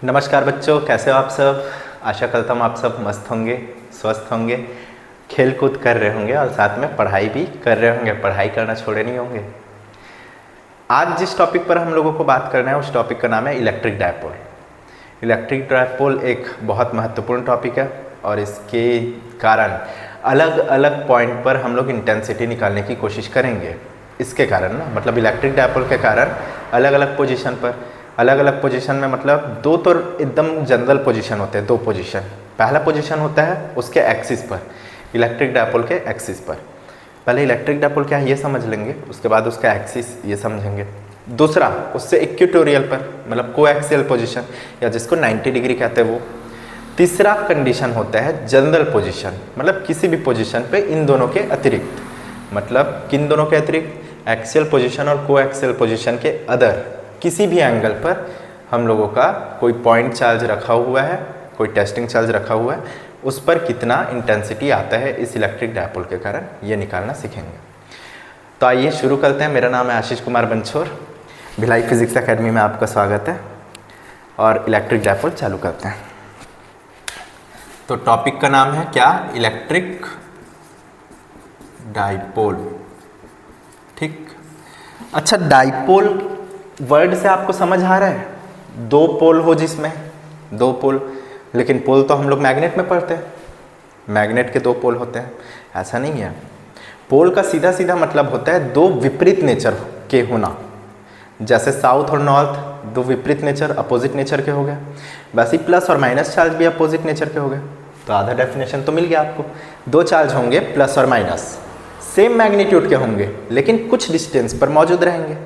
नमस्कार बच्चों, कैसे हो आप सब। आशा करता हूँ आप सब मस्त होंगे, स्वस्थ होंगे, खेल कूद कर रहे होंगे और साथ में पढ़ाई भी कर रहे होंगे, पढ़ाई करना छोड़े नहीं होंगे। आज जिस टॉपिक पर हम लोगों को बात करना है उस टॉपिक का नाम है इलेक्ट्रिक डायपोल। इलेक्ट्रिक डायपोल एक बहुत महत्वपूर्ण टॉपिक है और इसके कारण अलग अलग पॉइंट पर हम लोग इंटेंसिटी निकालने की कोशिश करेंगे। इसके कारण ना मतलब इलेक्ट्रिक डायपोल के कारण अलग अलग पोजीशन में मतलब दो तो एकदम जनरल पोजीशन होते हैं, दो पोजीशन। पहला पोजीशन होता है उसके एक्सिस पर, इलेक्ट्रिक डायपोल के एक्सिस पर। पहले इलेक्ट्रिक डायपोल क्या है ये समझ लेंगे, उसके बाद उसका एक्सिस ये समझेंगे। दूसरा उससे इक्वेटोरियल पर मतलब कोएक्सियल पोजीशन या जिसको 90 डिग्री कहते हैं वो। तीसरा कंडीशन होता है जनरल पोजीशन, मतलब किसी भी पोजीशन पे इन दोनों के अतिरिक्त, मतलब किन दोनों के अतिरिक्त, एक्सियल पोजीशन और कोएक्सियल पोजीशन के अदर किसी भी एंगल पर हम लोगों का कोई पॉइंट चार्ज रखा हुआ है, कोई टेस्टिंग चार्ज रखा हुआ है, उस पर कितना इंटेंसिटी आता है इस इलेक्ट्रिक डायपोल के कारण ये निकालना सीखेंगे। तो आइए शुरू करते हैं। मेरा नाम है आशीष कुमार बंछोर, भिलाई फिजिक्स एकेडमी में आपका स्वागत है और इलेक्ट्रिक डायपोल चालू करते हैं। तो टॉपिक का नाम है क्या, इलेक्ट्रिक डायपोल। ठीक, अच्छा डायपोल वर्ड से आपको समझ आ रहा है, दो पोल हो जिसमें दो पोल, लेकिन पोल तो हम लोग मैग्नेट में पढ़ते हैं, मैग्नेट के दो पोल होते हैं, ऐसा नहीं है। पोल का सीधा सीधा मतलब होता है दो विपरीत नेचर के होना। जैसे साउथ और नॉर्थ दो विपरीत नेचर, अपोजिट नेचर के हो गए, वैसे प्लस और माइनस चार्ज भी अपोजिट नेचर के हो गए। तो आधा डेफिनेशन तो मिल गया आपको। दो चार्ज होंगे प्लस और माइनस, सेम मैग्नीट्यूड के होंगे लेकिन कुछ डिस्टेंस पर मौजूद रहेंगे,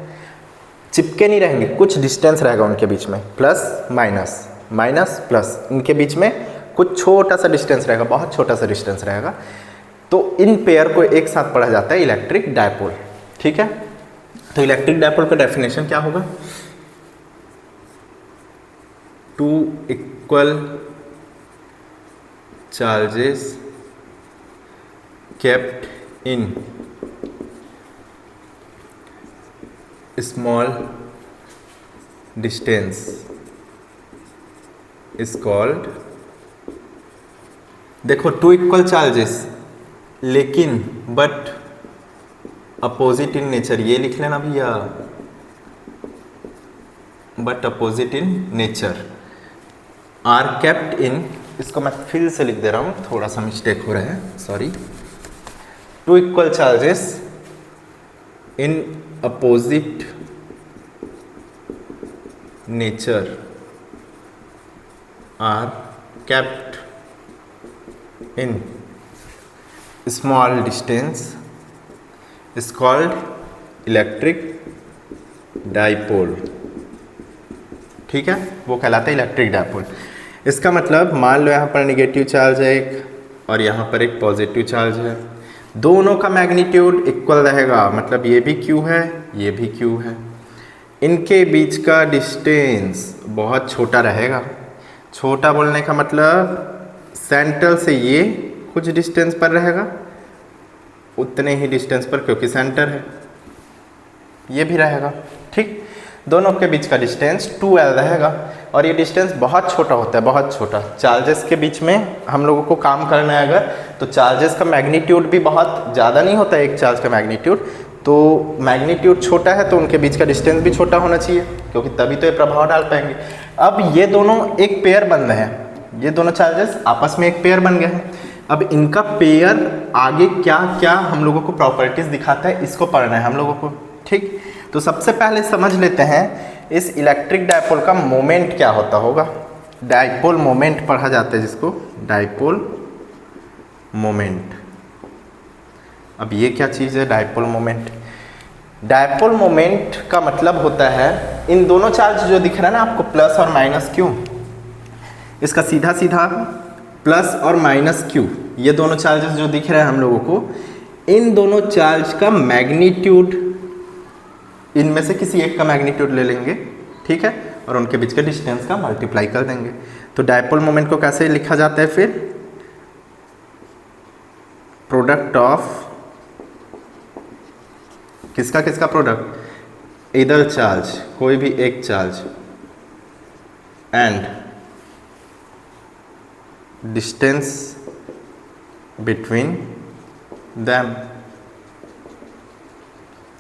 चिपके नहीं रहेंगे, कुछ डिस्टेंस रहेगा उनके बीच में, प्लस माइनस माइनस प्लस, इनके बीच में कुछ छोटा सा डिस्टेंस रहेगा, बहुत छोटा सा डिस्टेंस रहेगा। तो इन पेयर को एक साथ पढ़ा जाता है इलेक्ट्रिक डायपोल। ठीक है, तो इलेक्ट्रिक डायपोल का डेफिनेशन क्या होगा, two equal charges kept in small distance is called, देखो टू इक्वल चार्जेस लेकिन बट अपोजिट इन नेचर, ये लिख लेना भैया, but opposite in nature are kept in, इसको मैं फिर से लिख दे रहा हूँ, थोड़ा सा मिस्टेक हो रहा है, sorry. Two equal charges in opposite nature are kept in small distance is called electric dipole। ठीक है, वो कहलाता है इलेक्ट्रिक डायपोल। इसका मतलब मान लो यहाँ पर निगेटिव चार्ज है एक और यहाँ पर एक पॉजिटिव चार्ज है, दोनों का मैग्नीट्यूड इक्वल रहेगा, मतलब ये भी Q है ये भी Q है, इनके बीच का डिस्टेंस बहुत छोटा रहेगा। छोटा बोलने का मतलब सेंटर से ये कुछ डिस्टेंस पर रहेगा, उतने ही डिस्टेंस पर, क्योंकि सेंटर है, ये भी रहेगा। ठीक, दोनों के बीच का डिस्टेंस 2L रहेगा और ये डिस्टेंस बहुत छोटा होता है, बहुत छोटा। चार्जेस के बीच में हम लोगों को काम करना है अगर, तो चार्जेस का मैग्नीट्यूड भी बहुत ज़्यादा नहीं होता है, एक चार्ज का मैग्नीट्यूड, तो मैग्नीट्यूड छोटा है तो उनके बीच का डिस्टेंस भी छोटा होना चाहिए, क्योंकि तभी तो ये प्रभाव डाल पाएंगे। अब ये दोनों एक पेयर बन रहे हैं, ये दोनों चार्जेस आपस में एक पेयर बन गए हैं। अब इनका पेयर आगे क्या क्या हम लोगों को प्रॉपर्टीज़ दिखाता है, इसको पढ़ना है हम लोगों को। ठीक, तो सबसे पहले समझ लेते हैं इस इलेक्ट्रिक डायपोल का मोमेंट क्या होता होगा। डायपोल मोमेंट पढ़ा जाता है जिसको, डायपोल मोमेंट। अब ये क्या चीज़ है डायपोल मोमेंट? डायपोल मोमेंट का मतलब होता है इन दोनों चार्ज जो दिख रहा है ना आपको, प्लस और माइनस क्यू, इसका सीधा सीधा प्लस और माइनस क्यू, ये दोनों चार्जेस जो दिख रहे हैं हम लोगों को, इन दोनों चार्ज का मैग्नीट्यूड, इनमें से किसी एक का मैग्नीट्यूड ले लेंगे, ठीक है, और उनके बीच के डिस्टेंस का मल्टीप्लाई कर देंगे। तो डायपोल मोमेंट को कैसे लिखा जाता है फिर, प्रोडक्ट ऑफ, किसका किसका प्रोडक्ट, इधर चार्ज, कोई भी एक charge, and distance between them,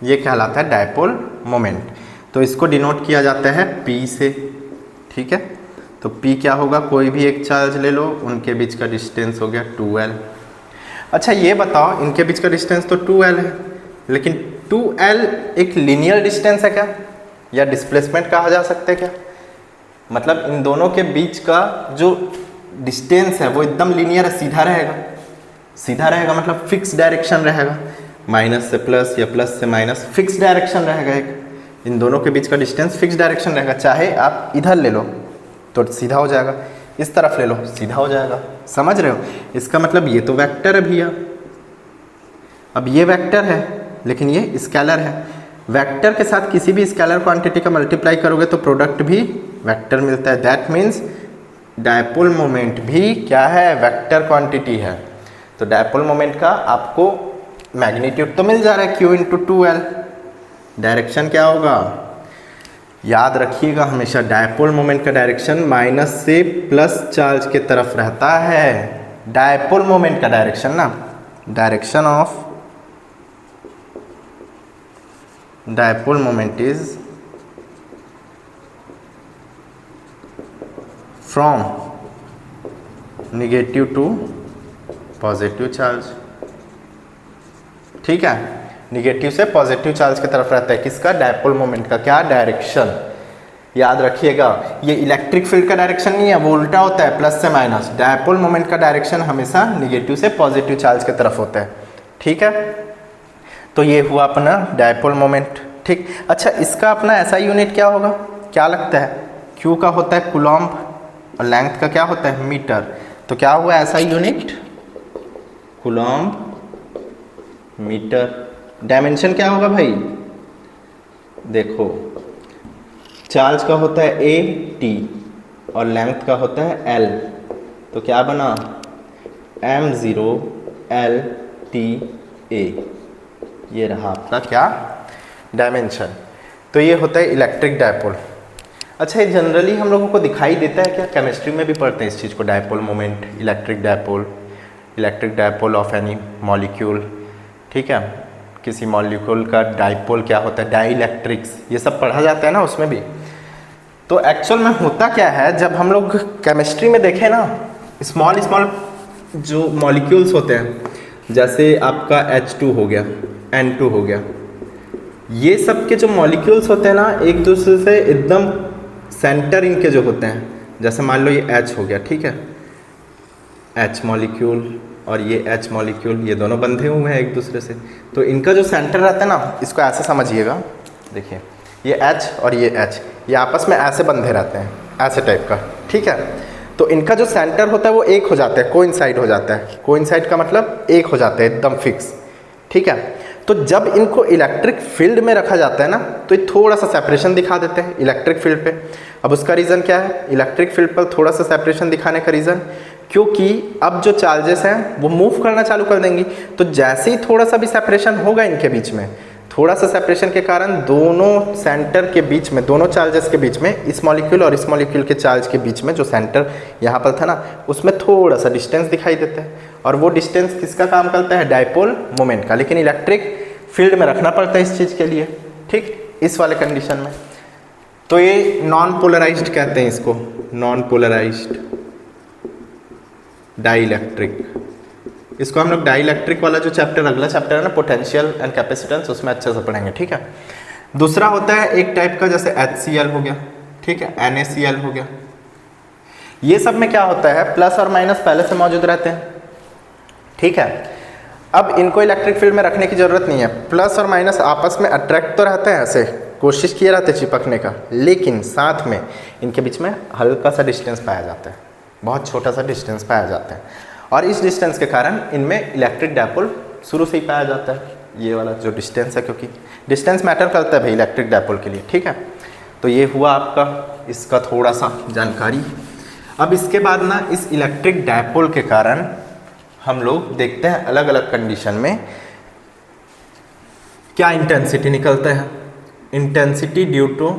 ये कहलाता है डायपोल मोमेंट। तो इसको डिनोट किया जाता है P से, ठीक है। तो P क्या होगा, कोई भी एक चार्ज ले लो, उनके बीच का डिस्टेंस हो गया 2L। अच्छा ये बताओ, इनके बीच का डिस्टेंस तो 2L है, लेकिन 2L एक लीनियर डिस्टेंस है क्या, या डिस्प्लेसमेंट कहा जा सकता है क्या? मतलब इन दोनों के बीच का जो डिस्टेंस है वो एकदम लीनियर है, सीधा रहेगा। सीधा रहेगा मतलब फिक्स डायरेक्शन रहेगा, माइनस से प्लस या प्लस से माइनस, फिक्स डायरेक्शन रहेगा। एक इन दोनों के बीच का डिस्टेंस फिक्स डायरेक्शन रहेगा। चाहे आप इधर ले लो तो सीधा हो जाएगा, इस तरफ ले लो सीधा हो जाएगा। समझ रहे हो? इसका मतलब ये तो वेक्टर है भैया, अब ये वेक्टर है लेकिन ये स्केलर है। वेक्टर के साथ किसी भी स्केलर क्वांटिटी का मल्टीप्लाई करोगे तो प्रोडक्ट भी वेक्टर मिलता है। दैट मीन्स डायपोल मोमेंट भी क्या है, वेक्टर क्वांटिटी है। तो डायपोल मोमेंट का आपको मैग्नीट्यूड तो मिल जा रहा है Q इंटू 2L। डायरेक्शन क्या होगा, याद रखिएगा हमेशा डायपोल मोमेंट का डायरेक्शन माइनस से प्लस चार्ज के तरफ रहता है। डायपोल मोमेंट का डायरेक्शन ना, direction of dipole moment is from negative to positive charge, ठीक है। निगेटिव से पॉजिटिव चार्ज की तरफ रहता है किसका, डायपोल मोमेंट का क्या, डायरेक्शन। याद रखिएगा ये इलेक्ट्रिक फील्ड का डायरेक्शन नहीं है, वो उल्टा होता है, प्लस से माइनस। डायपोल मोमेंट का डायरेक्शन हमेशा निगेटिव से पॉजिटिव चार्ज की तरफ होता है, ठीक है। तो ये हुआ अपना डायपोल मोमेंट, ठीक। अच्छा इसका अपना ऐसा यूनिट क्या होगा, क्या लगता है, क्यू का होता है कूलॉम्ब और लेंथ का क्या होता है, मीटर। तो क्या हुआ ऐसा यूनिट, कूलॉम्ब मीटर। डायमेंशन क्या होगा भाई, देखो चार्ज का होता है ए टी और लेंथ का होता है एल, तो क्या बना m0 l t a, ये रहा आपका क्या, डायमेंशन। तो ये होता है इलेक्ट्रिक डायपोल। अच्छा ये जनरली हम लोगों को दिखाई देता है क्या, केमिस्ट्री में भी पढ़ते हैं इस चीज़ को, dipole moment, electric dipole of any molecule, ठीक है। किसी मॉलिक्यूल का डायपोल क्या होता है, डाइइलेक्ट्रिक्स, ये सब पढ़ा जाता है ना उसमें भी। तो एक्चुअल में होता क्या है, जब हम लोग केमिस्ट्री में देखें ना, स्मॉल स्मॉल जो मॉलिक्यूल्स होते हैं, जैसे आपका H2 हो गया, N2 हो गया, ये सब के जो मॉलिक्यूल्स होते हैं ना, एक दूसरे से एकदम सेंटर इनके जो होते हैं, जैसे मान लो ये H हो गया, ठीक है, H मॉलिक्यूल और ये H मॉलिक्यूल, ये दोनों बंधे हुए हैं एक दूसरे से। तो इनका जो सेंटर रहता है ना, इसको ऐसे समझिएगा, देखिए ये H और ये H, ये आपस में ऐसे बंधे रहते हैं, ऐसे टाइप का, ठीक है। तो इनका जो सेंटर होता है वो एक हो जाता है, कोइंसाइड हो जाता है। कोइंसाइड का मतलब एक हो जाता है, एकदम फिक्स, ठीक है। तो जब इनको इलेक्ट्रिक फील्ड में रखा जाता है ना, तो ये थोड़ा सा सेपरेशन दिखा देते हैं इलेक्ट्रिक फील्ड पे। अब उसका रीज़न क्या है, इलेक्ट्रिक फील्ड पर थोड़ा सा सेपरेशन दिखाने का रीज़न, क्योंकि अब जो चार्जेस हैं वो मूव करना चालू कर देंगी। तो जैसे ही थोड़ा सा भी सेपरेशन होगा इनके बीच में, थोड़ा सा सेपरेशन के कारण दोनों सेंटर के बीच में, दोनों चार्जेस के बीच में, इस मॉलिक्यूल और इस मॉलिक्यूल के चार्ज के बीच में जो सेंटर यहाँ पर था ना, उसमें थोड़ा सा डिस्टेंस दिखाई देता है। और वो डिस्टेंस किसका काम करता है, डायपोल मोमेंट का। लेकिन इलेक्ट्रिक फील्ड में रखना पड़ता है इस चीज़ के लिए, ठीक, इस वाले कंडीशन में। तो ये नॉन पोलराइज्ड कहते हैं इसको, नॉन पोलराइज्ड डाइइलेक्ट्रिक। इसको हम लोग डाइइलेक्ट्रिक वाला जो चैप्टर, अगला चैप्टर है ना, पोटेंशियल एंड कैपेसिटेंस, उसमें अच्छे से पढ़ेंगे, ठीक है। दूसरा होता है एक टाइप का, जैसे HCl हो गया, ठीक है, NaCl हो गया। ये सब में क्या होता है, प्लस और माइनस पहले से मौजूद रहते हैं, ठीक है। अब इनको इलेक्ट्रिक फील्ड में रखने की जरूरत नहीं है। प्लस और माइनस आपस में अट्रैक्ट तो रहते हैं, ऐसे कोशिश किए रहते हैं चिपकने का, लेकिन साथ में इनके बीच में हल्का सा डिस्टेंस पाया जाता है, बहुत छोटा सा डिस्टेंस पाया जाता है। और इस डिस्टेंस के कारण इनमें इलेक्ट्रिक डायपोल शुरू से ही पाया जाता है, ये वाला जो डिस्टेंस है, क्योंकि डिस्टेंस मैटर करता है भाई इलेक्ट्रिक डायपोल के लिए, ठीक है। तो ये हुआ आपका इसका थोड़ा सा जानकारी। अब इसके बाद ना, इस इलेक्ट्रिक डायपोल के कारण हम लोग देखते हैं अलग अलग कंडीशन में क्या इंटेंसिटी निकलता है। Intensity due to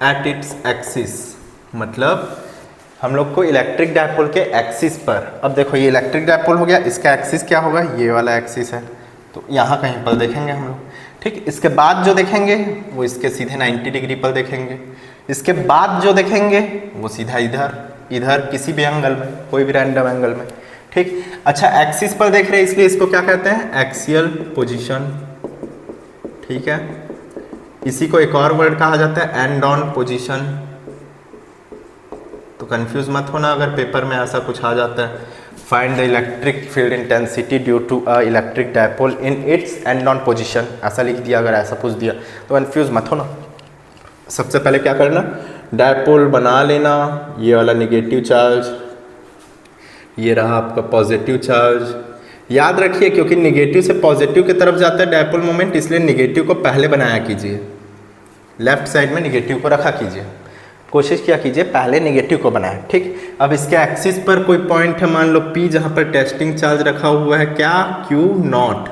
at its axis, मतलब हम लोग को इलेक्ट्रिक डायपोल के एक्सिस पर, अब देखो ये इलेक्ट्रिक डायपोल हो गया, इसका एक्सिस क्या होगा, ये वाला एक्सिस है, तो यहाँ कहीं पर देखेंगे हम लोग, ठीक। इसके बाद जो देखेंगे वो इसके सीधे 90 डिग्री पर देखेंगे, इसके बाद जो देखेंगे वो सीधा इधर, इधर किसी भी एंगल में, कोई भी रैंडम एंगल में, ठीक। अच्छा एक्सिस पर देख रहे हैं इसलिए इसको क्या कहते हैं, एक्सियल पोजीशन, ठीक है। इसी को एक और वर्ड कहा जाता है एंड ऑन पोजीशन। तो कंफ्यूज मत होना अगर पेपर में ऐसा कुछ आ जाता है, find the electric field intensity due to a electric dipole in its end on position, ऐसा लिख दिया, अगर ऐसा पूछ दिया तो कंफ्यूज मत होना। सबसे पहले क्या करना, डायपोल बना लेना, ये वाला निगेटिव चार्ज, ये रहा आपका पॉजिटिव चार्ज। याद रखिए क्योंकि निगेटिव से पॉजिटिव की तरफ जाता है डायपोल मोमेंट, इसलिए निगेटिव को पहले बनाया कीजिए, लेफ्ट साइड में निगेटिव को रखा कीजिए, कोशिश किया कीजिए पहले निगेटिव को बनाए, ठीक। अब इसके एक्सिस पर कोई पॉइंट है, मान लो P, जहाँ पर टेस्टिंग चार्ज रखा हुआ है, क्या, Q0,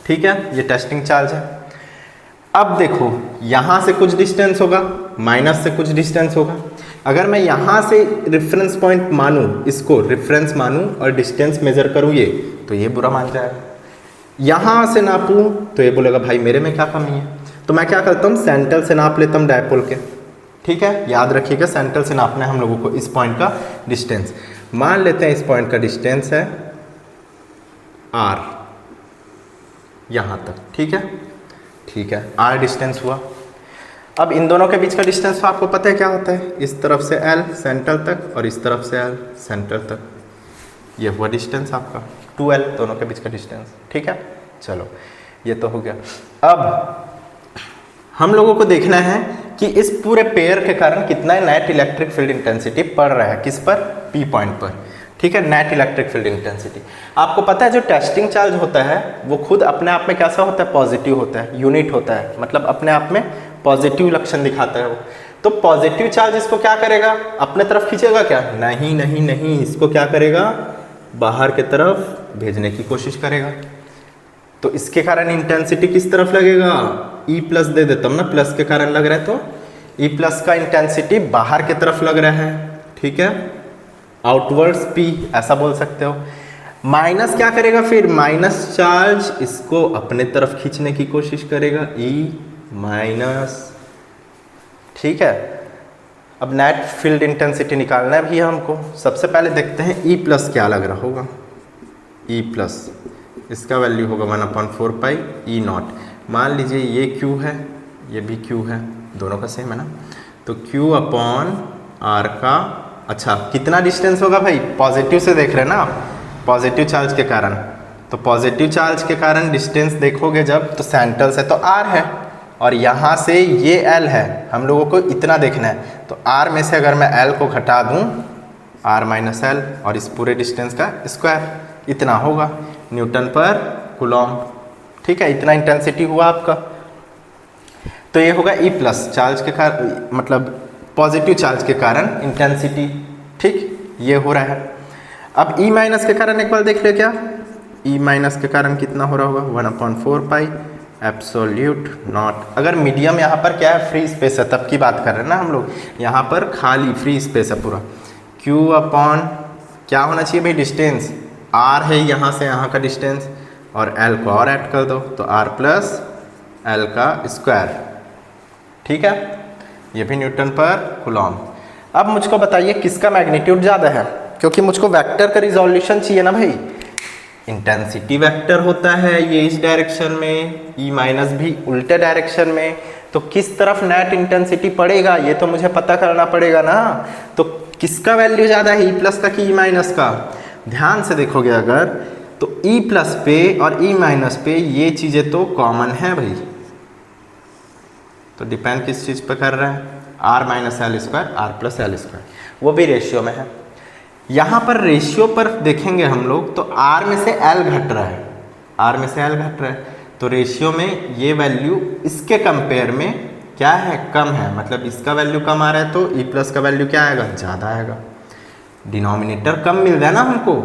ठीक है, ये टेस्टिंग चार्ज है। अब देखो यहाँ से कुछ डिस्टेंस होगा, माइनस से कुछ डिस्टेंस होगा, अगर मैं यहाँ से रेफरेंस पॉइंट मानूँ, इसको रेफरेंस मानूँ और डिस्टेंस मेजर करूँ ये, तो ये बुरा मान जाएगा। यहाँ से नापूँ तो ये बोलेगा भाई मेरे में क्या कमी है, तो मैं क्या करता हूँ, सेंटर से नाप लेता हूँ डायपोल के, ठीक है। याद रखिएगा सेंटर से नापना है हम लोगों को इस पॉइंट का डिस्टेंस, मान लेते हैं इस पॉइंट का डिस्टेंस है r, यहाँ तक, ठीक है, ठीक है, r डिस्टेंस हुआ। अब इन दोनों के बीच का डिस्टेंस तो आपको पता है क्या होता है, इस तरफ से l सेंटर तक और इस तरफ से l सेंटर तक, ये हुआ डिस्टेंस आपका 2l, दोनों के बीच का डिस्टेंस, ठीक है। चलो ये तो हो गया। अब हम लोगों को देखना है कि इस पूरे पेयर के कारण कितना नेट इलेक्ट्रिक फील्ड इंटेंसिटी पड़ रहा है, किस पर, P पॉइंट पर, ठीक है, नेट इलेक्ट्रिक फील्ड इंटेंसिटी। आपको पता है जो टेस्टिंग चार्ज होता है वो खुद अपने आप में कैसा होता है, पॉजिटिव होता है, यूनिट होता है, मतलब अपने आप में पॉजिटिव लक्षण दिखाता है वो। तो पॉजिटिव चार्ज इसको क्या करेगा, अपने तरफ खींचेगा क्या, नहीं नहीं नहीं, इसको क्या करेगा, बाहर की तरफ भेजने की कोशिश करेगा। तो इसके कारण इंटेंसिटी किस तरफ लगेगा, E प्लस दे देता हूँ ना, प्लस के कारण लग रहा है, तो E प्लस का इंटेंसिटी बाहर की तरफ लग रहा है, ठीक है, आउटवर्ड्स P ऐसा बोल सकते हो। माइनस क्या करेगा फिर, माइनस चार्ज इसको अपने तरफ खींचने की कोशिश करेगा, E माइनस, ठीक है। अब नेट फील्ड इंटेंसिटी निकालना है भैया हमको, सबसे पहले देखते हैं E प्लस क्या लग रहा होगा, E प्लस इसका वैल्यू होगा 1/4 पाई E0। मान लीजिए ये Q है, ये भी Q है, दोनों का सेम है ना, तो Q अपॉन R का, अच्छा कितना डिस्टेंस होगा भाई, पॉजिटिव से देख रहे हैं ना आप, पॉजिटिव चार्ज के कारण, तो पॉजिटिव चार्ज के कारण डिस्टेंस देखोगे जब, तो सेंटर से तो R है और यहाँ से ये L है, हम लोगों को इतना देखना है, तो R में से अगर मैं L को घटा दूँ, R माइनस L, और इस पूरे डिस्टेंस का स्क्वायर, इतना होगा न्यूटन पर कूलॉम, ठीक है, इतना इंटेंसिटी हुआ आपका। तो ये होगा E प्लस चार्ज के कारण, मतलब पॉजिटिव चार्ज के कारण इंटेंसिटी, ठीक, ये हो रहा है। अब E माइनस के कारण एक बार देख ले, क्या E माइनस के कारण कितना हो रहा होगा, 1/4 पाई एब्सोल्यूट नॉट। अगर मीडियम यहाँ पर क्या है, फ्री स्पेस है, तब की बात कर रहे हैं ना हम लोग, यहाँ पर खाली फ्री स्पेस है पूरा, Q अपॉन क्या होना चाहिए भाई, डिस्टेंस R है यहाँ से यहाँ का डिस्टेंस, और L को और ऐड कर दो, तो R प्लस L का स्क्वायर, ठीक है, ये भी न्यूटन पर कूलॉम। अब मुझको बताइए किसका मैग्नीट्यूड ज़्यादा है, क्योंकि मुझको वेक्टर का रिजोल्यूशन चाहिए ना भाई, इंटेंसिटी वेक्टर होता है ये इस डायरेक्शन में, E माइनस भी उल्टे डायरेक्शन में, तो किस तरफ नेट इंटेंसिटी पड़ेगा ये तो मुझे पता करना पड़ेगा ना। तो किसका वैल्यू ज़्यादा है, E प्लस का कि E माइनस का, ध्यान से देखोगे अगर तो E प्लस पे और E माइनस पे ये चीज़ें तो कॉमन है भाई, तो डिपेंड किस चीज़ पे कर रहा है, R minus L square, R plus L square, वो भी रेशियो में है। यहाँ पर रेशियो पर देखेंगे हम लोग तो R में से L घट रहा है, R में से L घट रहा है, तो रेशियो में ये वैल्यू इसके कंपेयर में क्या है, कम है, मतलब इसका वैल्यू कम आ रहा है, तो E प्लस का वैल्यू क्या आएगा, ज़्यादा आएगा। डिनोमिनेटर कम मिल रहा है ना हमको,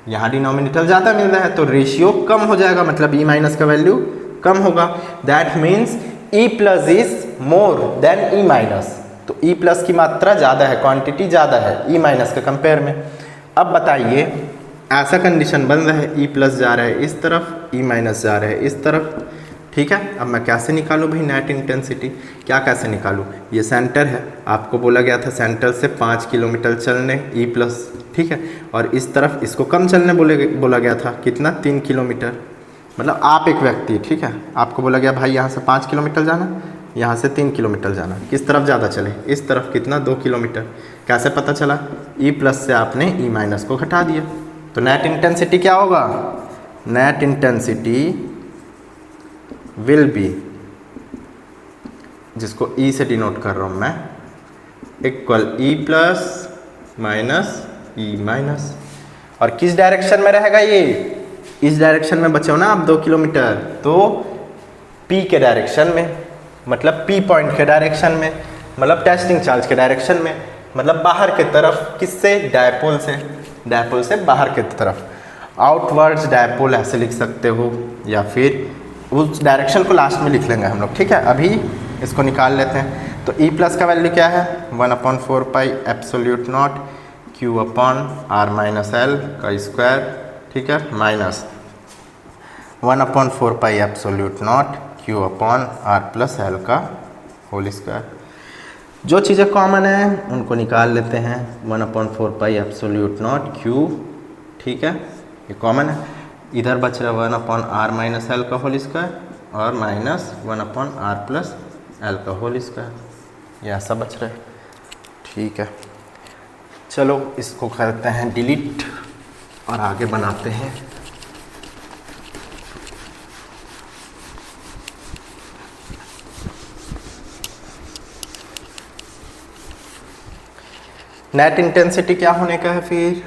यहाँ डिनोमिनेटर ज़्यादा मिल रहा है, तो रेशियो कम हो जाएगा, मतलब E माइनस का वैल्यू कम होगा। That means E plus is more than E minus, तो ई प्लस की मात्रा ज़्यादा है, क्वांटिटी ज़्यादा है ई माइनस के कंपेयर में। अब बताइए ऐसा कंडीशन बन रहा है, ई प्लस जा रहा है इस तरफ, ई माइनस जा रहा है इस तरफ, ठीक है। अब मैं कैसे निकालूँ भाई नेट इंटेंसिटी, क्या कैसे निकालूँ? ये सेंटर है, आपको बोला गया था सेंटर से 5 किलोमीटर चलने ई प्लस, ठीक है। और इस तरफ इसको कम चलने बोला गया था, कितना? 3 किलोमीटर। मतलब आप एक व्यक्ति, ठीक है, आपको बोला गया भाई यहाँ से 5 किलोमीटर जाना, यहाँ से 3 किलोमीटर जाना, किस तरफ ज़्यादा चले? इस तरफ। कितना? 2 किलोमीटर। कैसे पता चला? ई प्लस से आपने ई माइनस को घटा दिया, तो नेट इंटेंसिटी क्या होगा? नेट इंटेंसिटी विल बी, जिसको ई से डिनोट कर रहा हूँ मैं, equal E plus minus E minus. और किस डायरेक्शन में रहेगा ये? इस डायरेक्शन में बचे हो ना आप 2 किलोमीटर, तो पी के डायरेक्शन में, मतलब पी पॉइंट के डायरेक्शन में, मतलब टेस्टिंग चार्ज के डायरेक्शन में, मतलब बाहर के तरफ। किससे? डायपोल से। डायपोल से बाहर के तरफ, आउटवर्ड्स डायपोल ऐसे लिख सकते हो, या फिर उस डायरेक्शन को लास्ट में लिख लेंगे हम लोग, ठीक है। अभी इसको निकाल लेते हैं। तो ई प्लस का वैल्यू क्या है? 1/4 pi epsilon naught q upon r minus l का स्क्वायर, ठीक है, minus 1/4 pi epsilon naught q upon r plus l का होल स्क्वायर। जो चीज़ें कॉमन है उनको निकाल लेते हैं। 1/4 पाई एप्सोल्यूट नॉट क्यू, ठीक है, ये कॉमन है। इधर बच रहा है 1/r माइनस एल का होल स्क्वायर और माइनस 1/r प्लस एल का होल स्क्वायर, ये ऐसा बच रहा है, ठीक है। चलो इसको करते हैं डिलीट और आगे बनाते हैं। नेट इंटेंसिटी क्या होने का है फिर?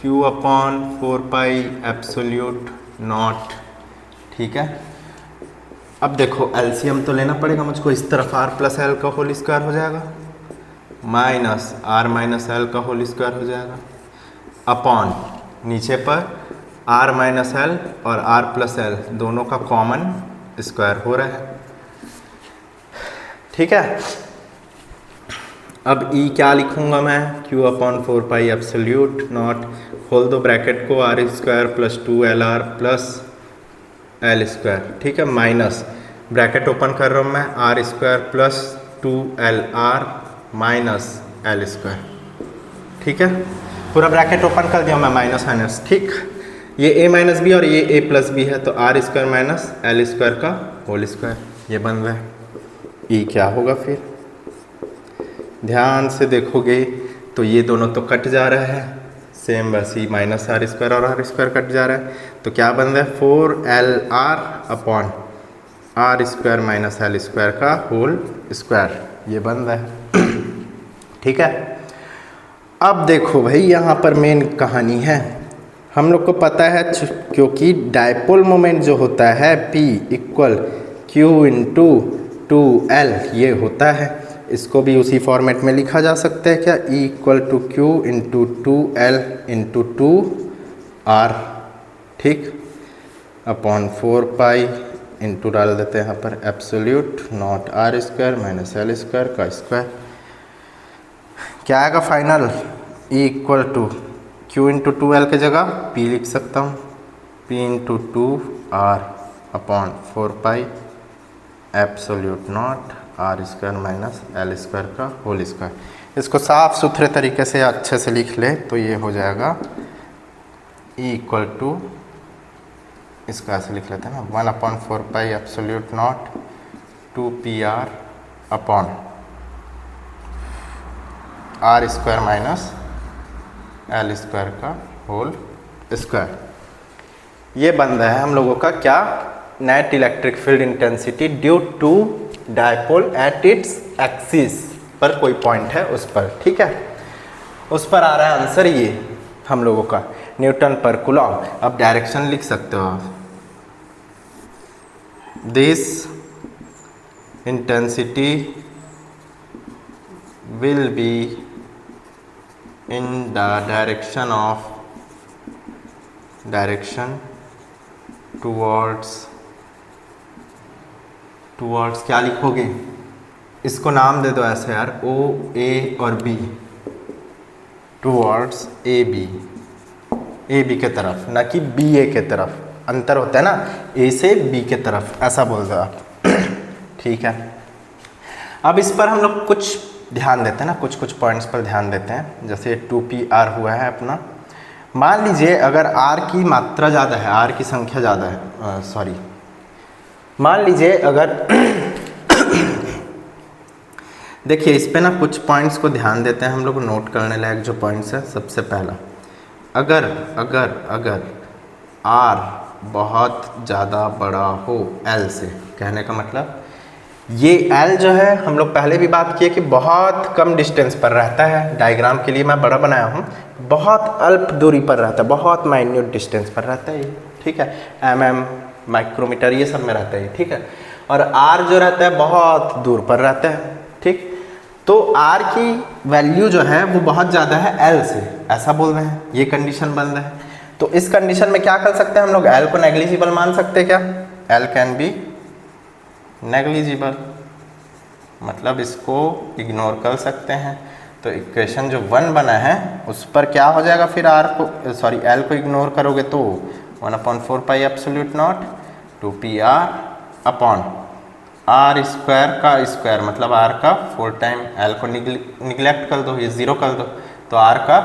Q/4 पाई एप्सोल्यूट नॉट, ठीक है। अब देखो एलसीएम तो लेना पड़ेगा मुझको, इस तरफ r प्लस एल का होल स्क्वायर हो जाएगा, माइनस r माइनस एल का होल स्क्वायर हो जाएगा, अपॉन नीचे पर r माइनस एल और r प्लस एल दोनों का कॉमन स्क्वायर हो रहा है, ठीक है। अब ई क्या लिखूंगा मैं? Q/4 पाई एप्सोल्यूट नॉट, खोल दो ब्रैकेट को, R square plus 2LR plus L square, ठीक है, माइनस ब्रैकेट ओपन कर रहा हूँ मैं, R square plus 2LR minus L square, ठीक है। पूरा ब्रैकेट ओपन कर दिया मैं, माइनस माइनस, ठीक। ये a माइनस बी और ये a प्लस बी है, तो R square minus L square का होल स्क्वायर, ये बन रहा है। ई क्या होगा फिर? ध्यान से देखोगे तो ये दोनों तो कट जा रहा है, सेम वैसे ही माइनस आर स्क्वायर और आर स्क्वायर कट जा रहा है, तो क्या बन रहा है? 4LR upon are square minus L square का होल स्क्वायर, ये बन रहा है, ठीक है। अब देखो भाई यहाँ पर मेन कहानी है, हम लोग को पता है क्योंकि डायपोल मोमेंट जो होता है P equal Q into 2L ये होता है, इसको भी उसी फॉर्मेट में लिखा जा सकता है क्या? E equal to Q into 2L into 2R, ठीक, अपॉन 4 पाई इंटू डाल देते हैं यहाँ पर epsilon naught R square minus L square का स्क्वायर। क्या आएगा final? E equal to Q into 2L की जगह P लिख सकता हूँ, P into 2R upon 4 pi epsilon naught R square minus L square का होल स्क्वायर। इसको साफ सुथरे तरीके से अच्छे से लिख ले तो ये हो जाएगा E इक्वल टू, इसका ऐसे लिख लेते हैं ना, 1/4 pi epsilon naught 2PR upon are square minus L square का होल स्क्वायर। ये बन रहा है हम लोगों का क्या? Net electric field intensity due to dipole at its axis पर कोई पॉइंट है उस पर, ठीक है, उस पर आ रहा है आंसर ये हम लोगों का, न्यूटन पर कूलॉम। अब डायरेक्शन लिख सकते हो आप, this intensity will be in the direction towards क्या लिखोगे? इसको नाम दे दो ऐसे यार, ओ ए और बी, टूवर्ड्स ए बी के तरफ, ना कि बी ए के तरफ। अंतर होता है ना, ए से बी के तरफ, ऐसा बोल दो आप। ठीक है, अब इस पर हम लोग कुछ ध्यान देते हैं ना, कुछ पॉइंट्स पर ध्यान देते हैं। जैसे 2pr हुआ है अपना, मान लीजिए अगर r की मात्रा ज़्यादा है, r की संख्या ज़्यादा है, सॉरी, मान लीजिए अगर देखिए इस पे ना कुछ पॉइंट्स को ध्यान देते हैं हम लोग, नोट करने लायक जो पॉइंट्स है। सबसे पहला, अगर अगर अगर r बहुत ज़्यादा बड़ा हो l से, कहने का मतलब ये l जो है, हम लोग पहले भी बात किए कि बहुत कम डिस्टेंस पर रहता है। डायग्राम के लिए मैं बड़ा बनाया हूँ, बहुत अल्प दूरी पर रहता है, बहुत माइन्यूट डिस्टेंस पर रहता है ये। ठीक है, mm, माइक्रोमीटर, ये सब में रहता है, ठीक है। और r जो रहता है बहुत दूर पर रहता है। ठीक, तो r की वैल्यू जो है वो बहुत ज़्यादा है l से, ऐसा बोल रहे हैं, ये कंडीशन बन रहा है। तो इस कंडीशन में क्या कर सकते हैं हम लोग, l को नेग्लिजिबल मान सकते हैं क्या, l कैन बी नेग्लिजिबल, मतलब इसको इग्नोर कर सकते हैं। तो इक्वेशन जो 1 बना है उस पर क्या हो जाएगा फिर, r को सॉरी l को इग्नोर करोगे तो 1/4 pi epsilon naught 2pr upon r square का स्क्वायर, मतलब r का 4 टाइम, l को निगलेक्ट कर दो, ये 0 कर दो, तो r का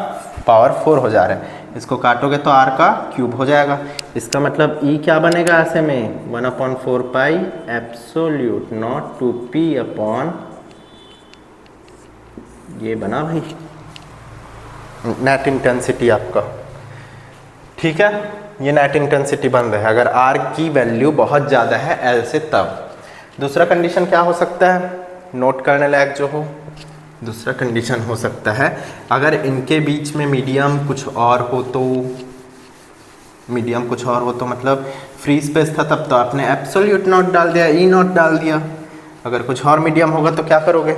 पावर 4 हो जा रहा है। इसको काटोगे तो r का क्यूब हो जाएगा। इसका मतलब e क्या बनेगा ऐसे में, 1/4 pi epsilon not 2p upon, ये बना भाई नेट इंटेंसिटी आपका। ठीक है, ये नेट इंटेंसिटी बन रहा है अगर r की वैल्यू बहुत ज़्यादा है l से तब। दूसरा कंडीशन क्या हो सकता है, नोट करने लायक जो हो, दूसरा कंडीशन हो सकता है अगर इनके बीच में मीडियम कुछ और हो तो, मीडियम कुछ और हो तो मतलब फ्री स्पेस था तब तो आपने एब्सोल्यूट नॉट डाल दिया, ई नॉट डाल दिया। अगर कुछ और मीडियम होगा तो क्या करोगे।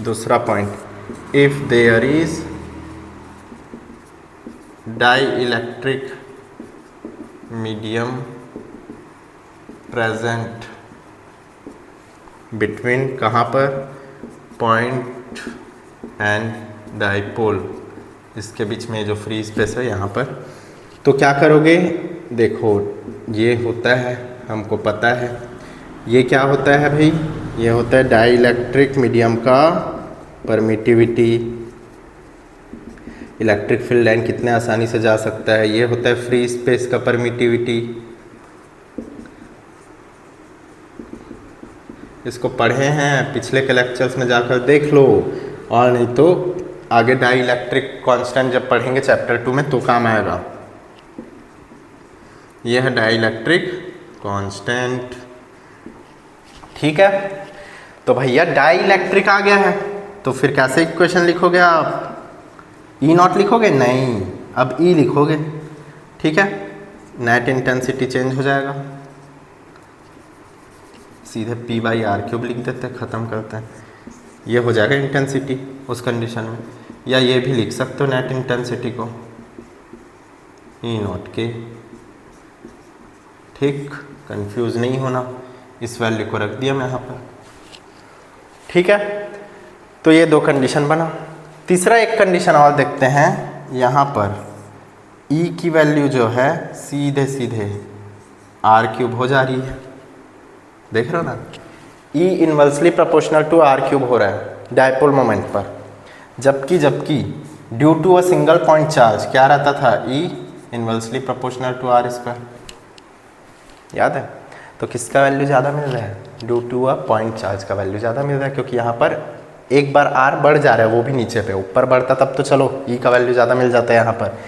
दूसरा point, if there is dielectric medium present between, कहाँ पर, पॉइंट एंड डाइपोल, इसके बीच में जो फ्री स्पेस है यहाँ पर, तो क्या करोगे। देखो ये होता है, हमको पता है ये क्या होता है भाई, ये होता है डाई इलेक्ट्रिक मीडियम का परमिटिविटी, इलेक्ट्रिक फील्ड लाइन कितने आसानी से जा सकता है, ये होता है फ्री स्पेस का परमिटिविटी। इसको पढ़े हैं पिछले के लेक्चर्स में, जाकर देख लो, और नहीं तो आगे डाई इलेक्ट्रिक कांस्टेंट जब पढ़ेंगे चैप्टर 2 में तो काम आएगा। यह है डाई इलेक्ट्रिक कांस्टेंट। ठीक है, तो भैया डाई इलेक्ट्रिक आ गया है, तो फिर कैसे इक्वेशन लिखोगे आप, ई नॉट लिखोगे, नहीं, अब ई लिखोगे। ठीक है, नेट इंटेंसिटी चेंज हो जाएगा, सीधे p/r³ लिख देते हैं, ख़त्म करते हैं, ये हो जाएगा इंटेंसिटी उस कंडीशन में। या ये भी लिख सकते हो नेट इंटेंसिटी को ई नॉट के। ठीक, कंफ्यूज नहीं होना, इस वैल्यू को रख दिया मैं यहाँ पर। ठीक है, तो ये 2 कंडीशन बना। तीसरा एक कंडीशन और देखते हैं, यहाँ पर ई की वैल्यू जो है सीधे सीधे r³ हो जा रही है, देख रहे हो ना, E inversely proportional to r³ हो रहा है डायपोल मोमेंट पर, जबकि due to a single point charge क्या रहता था, E inversely proportional to r²। याद है, तो किसका वैल्यू ज़्यादा मिल रहा है, due to a point charge का वैल्यू ज़्यादा मिल रहा है, क्योंकि यहाँ पर एक बार r बढ़ जा रहा है, वो भी नीचे पे, ऊपर बढ़ता तब तो चलो E का वैल्यू ज़्यादा मिल जाता है यहाँ पर।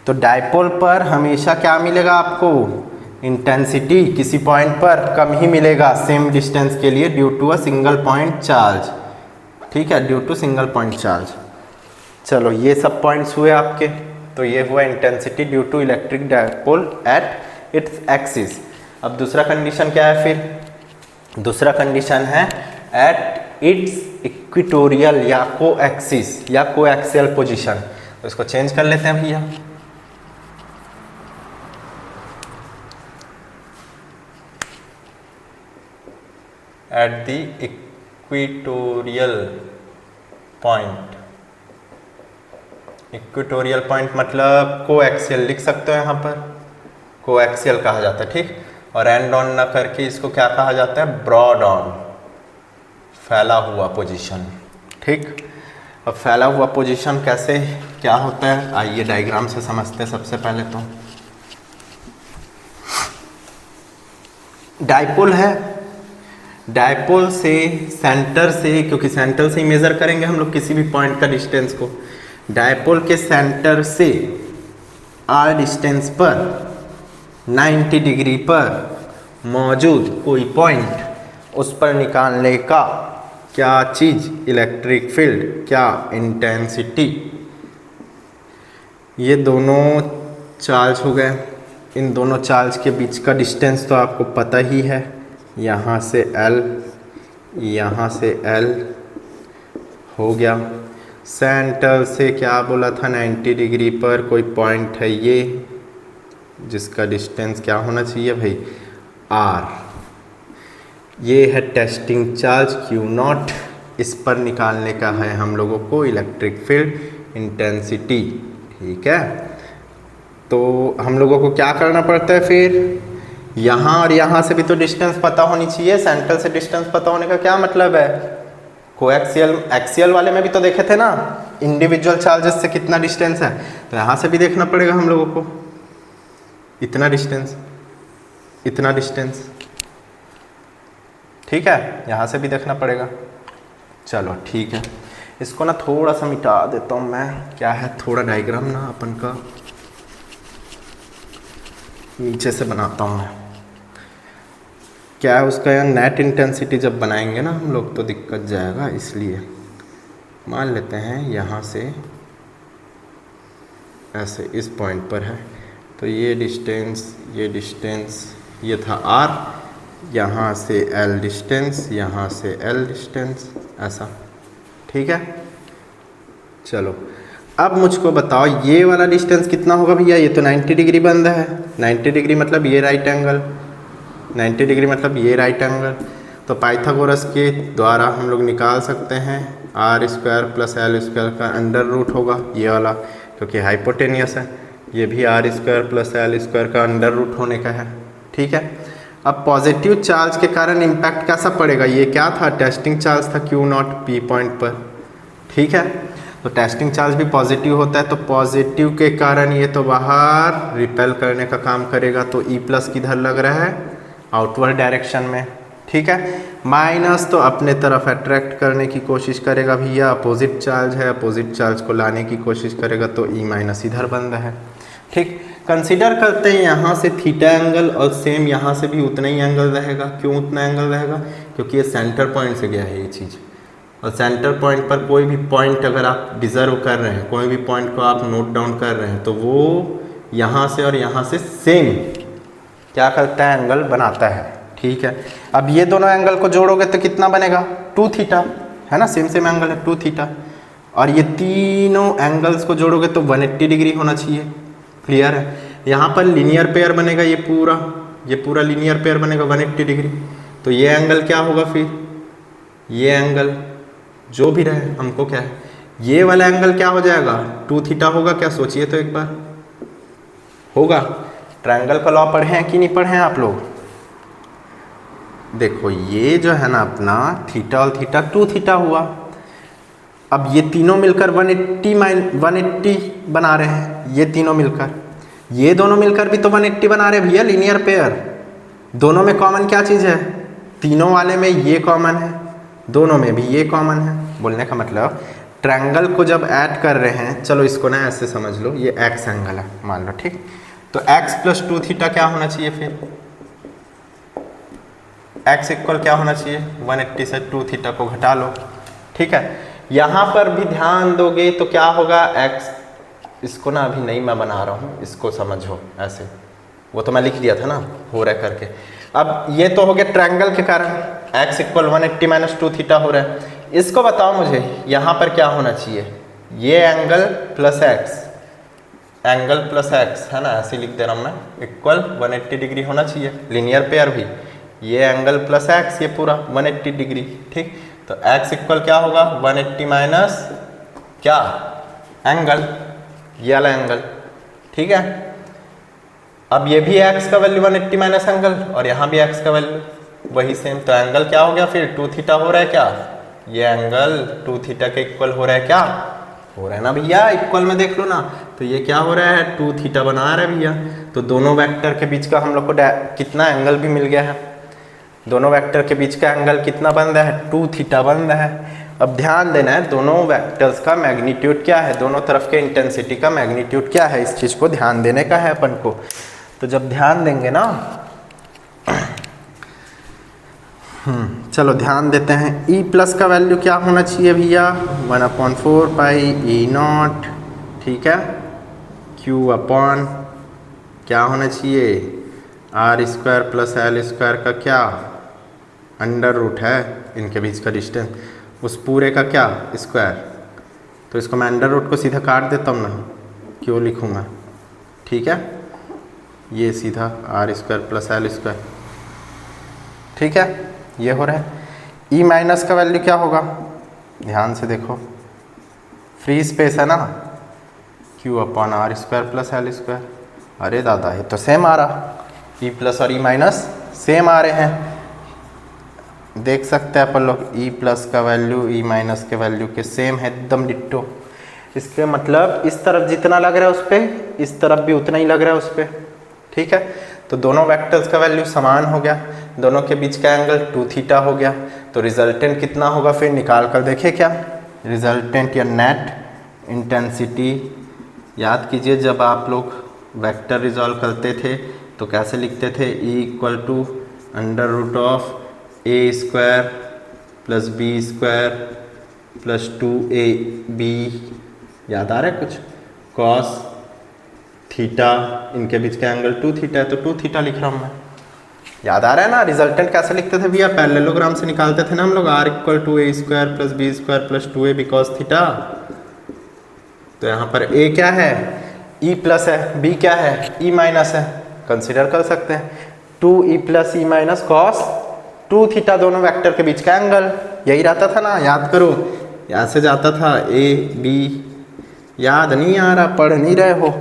तो डायपोल पर हमेशा क्या मिलेगा आपको, इंटेंसिटी किसी पॉइंट पर कम ही मिलेगा सेम डिस्टेंस के लिए, due to a single point charge. ठीक है, due to single point charge. चलो ये सब पॉइंट्स हुए आपके, तो ये हुआ intensity due to electric dipole at its axis. अब दूसरा कंडीशन क्या है फिर, दूसरा कंडीशन है एट इट्स इक्वेटोरियल या को एक्सिस या को एक्सियल पोजिशन। तो इसको चेंज कर लेते हैं भैया, at the equatorial point. Equatorial point मतलब कोएक्सियल लिख सकते हो यहाँ पर, कोएक्सियल कहा जाता है, ठीक। और एंड ऑन ना करके इसको क्या कहा जाता है, ब्रॉड ऑन, फैला हुआ पोजीशन, ठीक। अब फैला हुआ पोजीशन कैसे क्या होता है, आइए डायग्राम से समझते हैं। सबसे पहले तो डायपोल है, डायपोल से सेंटर से, क्योंकि सेंटर से ही मेजर करेंगे हम लोग किसी भी पॉइंट का डिस्टेंस को, डायपोल के सेंटर से आर डिस्टेंस पर 90 डिग्री पर मौजूद कोई पॉइंट, उस पर निकालने का क्या चीज़, इलेक्ट्रिक फील्ड, क्या इंटेंसिटी। ये दोनों चार्ज हो गए, इन दोनों चार्ज के बीच का डिस्टेंस तो आपको पता ही है, यहाँ से L, यहाँ से L हो गया। सेंटर से क्या बोला था, 90 डिग्री पर कोई पॉइंट है ये, जिसका डिस्टेंस क्या होना चाहिए भाई, R। ये है टेस्टिंग चार्ज Q0, इस पर निकालने का है हम लोगों को इलेक्ट्रिक फील्ड इंटेंसिटी, ठीक है। तो हम लोगों को क्या करना पड़ता है फिर, यहाँ और यहाँ से भी तो डिस्टेंस पता होनी चाहिए। सेंटर से डिस्टेंस पता होने का क्या मतलब है, कोएक्सियल एक्सियल वाले में भी तो देखे थे ना, इंडिविजुअल चार्जेस से कितना डिस्टेंस है, तो यहाँ से भी देखना पड़ेगा हम लोगों को, इतना डिस्टेंस, इतना डिस्टेंस, ठीक है, यहाँ से भी देखना पड़ेगा। चलो ठीक है, इसको ना थोड़ा सा मिटा देता हूँ मैं, क्या है थोड़ा डायग्राम ना अपन का नीचे से बनाता हूँ मैं। क्या है उसका, यार नेट इंटेंसिटी जब बनाएंगे ना हम लोग तो दिक्कत जाएगा, इसलिए मान लेते हैं यहाँ से ऐसे इस पॉइंट पर है, तो ये डिस्टेंस, ये डिस्टेंस, ये था R, यहाँ से L डिस्टेंस, यहाँ से L डिस्टेंस, ऐसा, ठीक है। चलो अब मुझको बताओ ये वाला डिस्टेंस कितना होगा भैया, ये तो 90 डिग्री बंद है, 90 डिग्री मतलब ये राइट एंगल, 90 डिग्री मतलब ये राइट एंगल, तो पाइथागोरस के द्वारा हम लोग निकाल सकते हैं R square plus L square का अंडर रूट होगा ये वाला, क्योंकि हाइपोटेनियस है, ये भी R square plus L square का अंडर रूट होने का है, ठीक है। अब पॉजिटिव चार्ज के कारण इम्पैक्ट कैसा पड़ेगा, ये क्या था, टेस्टिंग चार्ज था Q0 P पॉइंट पर, ठीक है। तो टेस्टिंग चार्ज भी पॉजिटिव होता है, तो पॉजिटिव के कारण ये तो बाहर रिपेल करने का काम करेगा, तो E प्लस किधर लग रहा है, आउटवर्ड डायरेक्शन में, ठीक है। माइनस तो अपने तरफ अट्रैक्ट करने की कोशिश करेगा भैया, अपोजिट चार्ज है, अपोजिट चार्ज को लाने की कोशिश करेगा, तो E माइनस इधर बंद है, ठीक। कंसीडर करते हैं यहाँ से थीटा एंगल, और सेम यहाँ से भी उतना ही एंगल रहेगा। क्यों उतना एंगल रहेगा, क्योंकि ये सेंटर पॉइंट से गया है ये चीज़, और सेंटर पॉइंट पर कोई भी पॉइंट अगर आप डिज़र्व कर रहे हैं, कोई भी पॉइंट को आप नोट डाउन कर रहे हैं, तो वो यहाँ से और यहाँ से सेम क्या करता है, एंगल बनाता है, ठीक है। अब ये दोनों एंगल को जोड़ोगे तो कितना बनेगा, 2 थीटा, है ना, सेम सेम एंगल है 2 थीटा, और ये तीनों एंगल्स को जोड़ोगे तो 180 डिग्री होना चाहिए, क्लियर है। यहाँ पर लीनियर पेयर बनेगा, ये पूरा लीनियर पेयर बनेगा 180 डिग्री, तो ये एंगल क्या होगा फिर, ये एंगल जो भी रहे हमको क्या है, ये वाला एंगल क्या हो जाएगा, 2 थीटा होगा, क्या सोचिए तो एक बार, होगा। ट्रायंगल का लॉ पढ़े हैं कि नहीं पढ़े हैं आप लोग, देखो ये जो है ना अपना थीटा और थीटा 2 थीटा हुआ, अब ये तीनों मिलकर 180 बना रहे हैं, ये तीनों मिलकर, ये दोनों मिलकर भी तो 180 बना रहे हैं भैया, लीनियर पेयर। दोनों में कॉमन क्या चीज़ है, तीनों वाले में ये कॉमन है, दोनों में भी ये कॉमन है। बोलने का मतलब ट्रायंगल को जब ऐड कर रहे हैं, चलो इसको ना ऐसे समझ लो, ये एक्स एंगल है मान लो, ठीक। तो x प्लस 2 थीटा क्या होना चाहिए फिर, x इक्वल क्या होना चाहिए, 180 से 2 थीटा को घटा लो, ठीक है। यहाँ पर भी ध्यान दोगे तो क्या होगा, x, इसको ना अभी नहीं मैं बना रहा हूँ, इसको समझो ऐसे, वो तो मैं लिख दिया था ना हो रहा करके। अब ये तो हो गया ट्रायंगल के कारण, x इक्वल 180 माइनस 2 थीटा हो रहा है। इसको बताओ मुझे यहाँ पर क्या होना चाहिए, ये angle plus x, angle plus x है ना, ऐसे लिख दे रहा हूँ मैं, इक्वल 180 डिग्री होना चाहिए, लीनियर पेयर भी। ये एंगल प्लस एक्स, ये पूरा 180 डिग्री। ठीक, तो एक्स इक्वल क्या होगा 180 माइनस क्या एंगल, ये वाला एंगल। ठीक है, अब ये भी एक्स का वैल्यू 180 माइनस एंगल और यहाँ भी एक्स का वैल्यू वही सेम, तो एंगल क्या हो गया फिर 2 थीटा हो रहा है क्या, ये एंगल 2 थीटा के इक्वल हो रहा है क्या, हो रहा है ना भैया, इक्वल में देख लो ना, तो ये क्या हो रहा है 2 थीटा बना रहा है भैया। तो दोनों वेक्टर के बीच का हम लोग को कितना एंगल भी मिल गया है, दोनों वेक्टर के बीच का एंगल कितना बन रहा है 2 थीटा बन रहा है। अब ध्यान देना है दोनों वेक्टर्स का मैग्नीट्यूड क्या है, दोनों तरफ के इंटेंसिटी का मैग्नीट्यूड क्या है, इस चीज़ को ध्यान देने का है अपन को। तो जब ध्यान देंगे ना, चलो ध्यान देते हैं, E प्लस का वैल्यू क्या होना चाहिए भैया 1/4 पाई E नॉट। ठीक है, Q अपॉन क्या होना चाहिए R square plus L square का क्या अंडर रूट है, इनके बीच का डिस्टेंस, उस पूरे का क्या स्क्वायर। तो इसको मैं अंडर रूट को सीधा काट देता हूँ ना, क्यों लिखूँगा। ठीक है, ये सीधा R square plus L square. ठीक है, ये हो रहा है। E माइनस का वैल्यू क्या होगा, ध्यान से देखो, फ्री स्पेस है ना, Q upon R square plus L square. अरे दादा ये तो सेम आ रहा, E प्लस और E माइनस सेम आ रहे हैं, देख सकते हैं अपन लोग E प्लस का वैल्यू E माइनस के वैल्यू के सेम है, एकदम डिट्टो। इसके मतलब इस तरफ जितना लग रहा है उस पर, इस तरफ भी उतना ही लग रहा है उस पर। ठीक है, तो दोनों वेक्टर्स का वैल्यू समान हो गया, दोनों के बीच का एंगल 2 थीटा हो गया। तो रिजल्टेंट कितना होगा फिर निकाल कर देखें क्या, रिजल्टेंट या नेट इंटेंसिटी। याद कीजिए जब आप लोग वेक्टर रिजॉल्व करते थे तो कैसे लिखते थे, E equal to under root of A square plus B square plus 2ab, याद आ रहा है कुछ, कॉस थीटा, इनके बीच का एंगल 2 थीटा है तो 2 थीटा लिख रहा हूँ मैं, याद आ रहा है ना। रिजल्टेंट कैसे लिखते थे भैया, पैरेललोग्राम से निकालते थे ना हम लोग, R equal to A square plus B square plus 2ab cos theta. तो यहाँ पर A क्या है, E प्लस है, B क्या है, E माइनस है, कंसिडर कर सकते हैं 2E plus E minus cos 2 theta, दोनों वेक्टर के बीच का एंगल, यही रहता था ना, याद करो, यहाँ से जाता था A B, याद नहीं आ रहा, पढ़ नहीं रहे हो।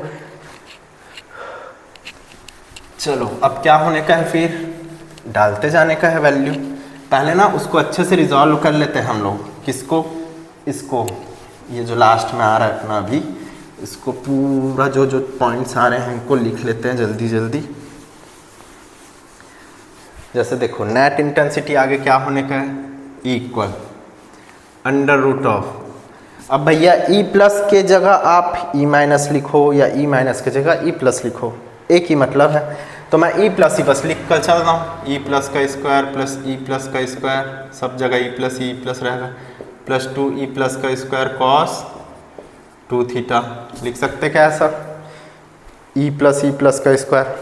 चलो अब क्या होने का है, फिर डालते जाने का है वैल्यू। पहले ना उसको अच्छे से रिजॉल्व कर लेते हैं हम लोग, किसको, इसको, ये जो लास्ट में आ रहा है अपना अभी, इसको पूरा जो जो पॉइंट्स आ रहे हैं इनको लिख लेते हैं जल्दी जल्दी। जैसे देखो नेट इंटेंसिटी आगे क्या होने का है, E equal under root of, अब भैया E प्लस के जगह आप E माइनस लिखो या E माइनस के जगह E प्लस लिखो, एक ही मतलब है। तो मैं E प्लस ही बस लिख कर चल रहा हूँ, E प्लस का स्क्वायर प्लस E प्लस का स्क्वायर, सब जगह E प्लस रहेगा, प्लस 2E प्लस का स्क्वायर कॉस 2 थीटा, लिख सकते क्या ऐसा, E प्लस का स्क्वायर।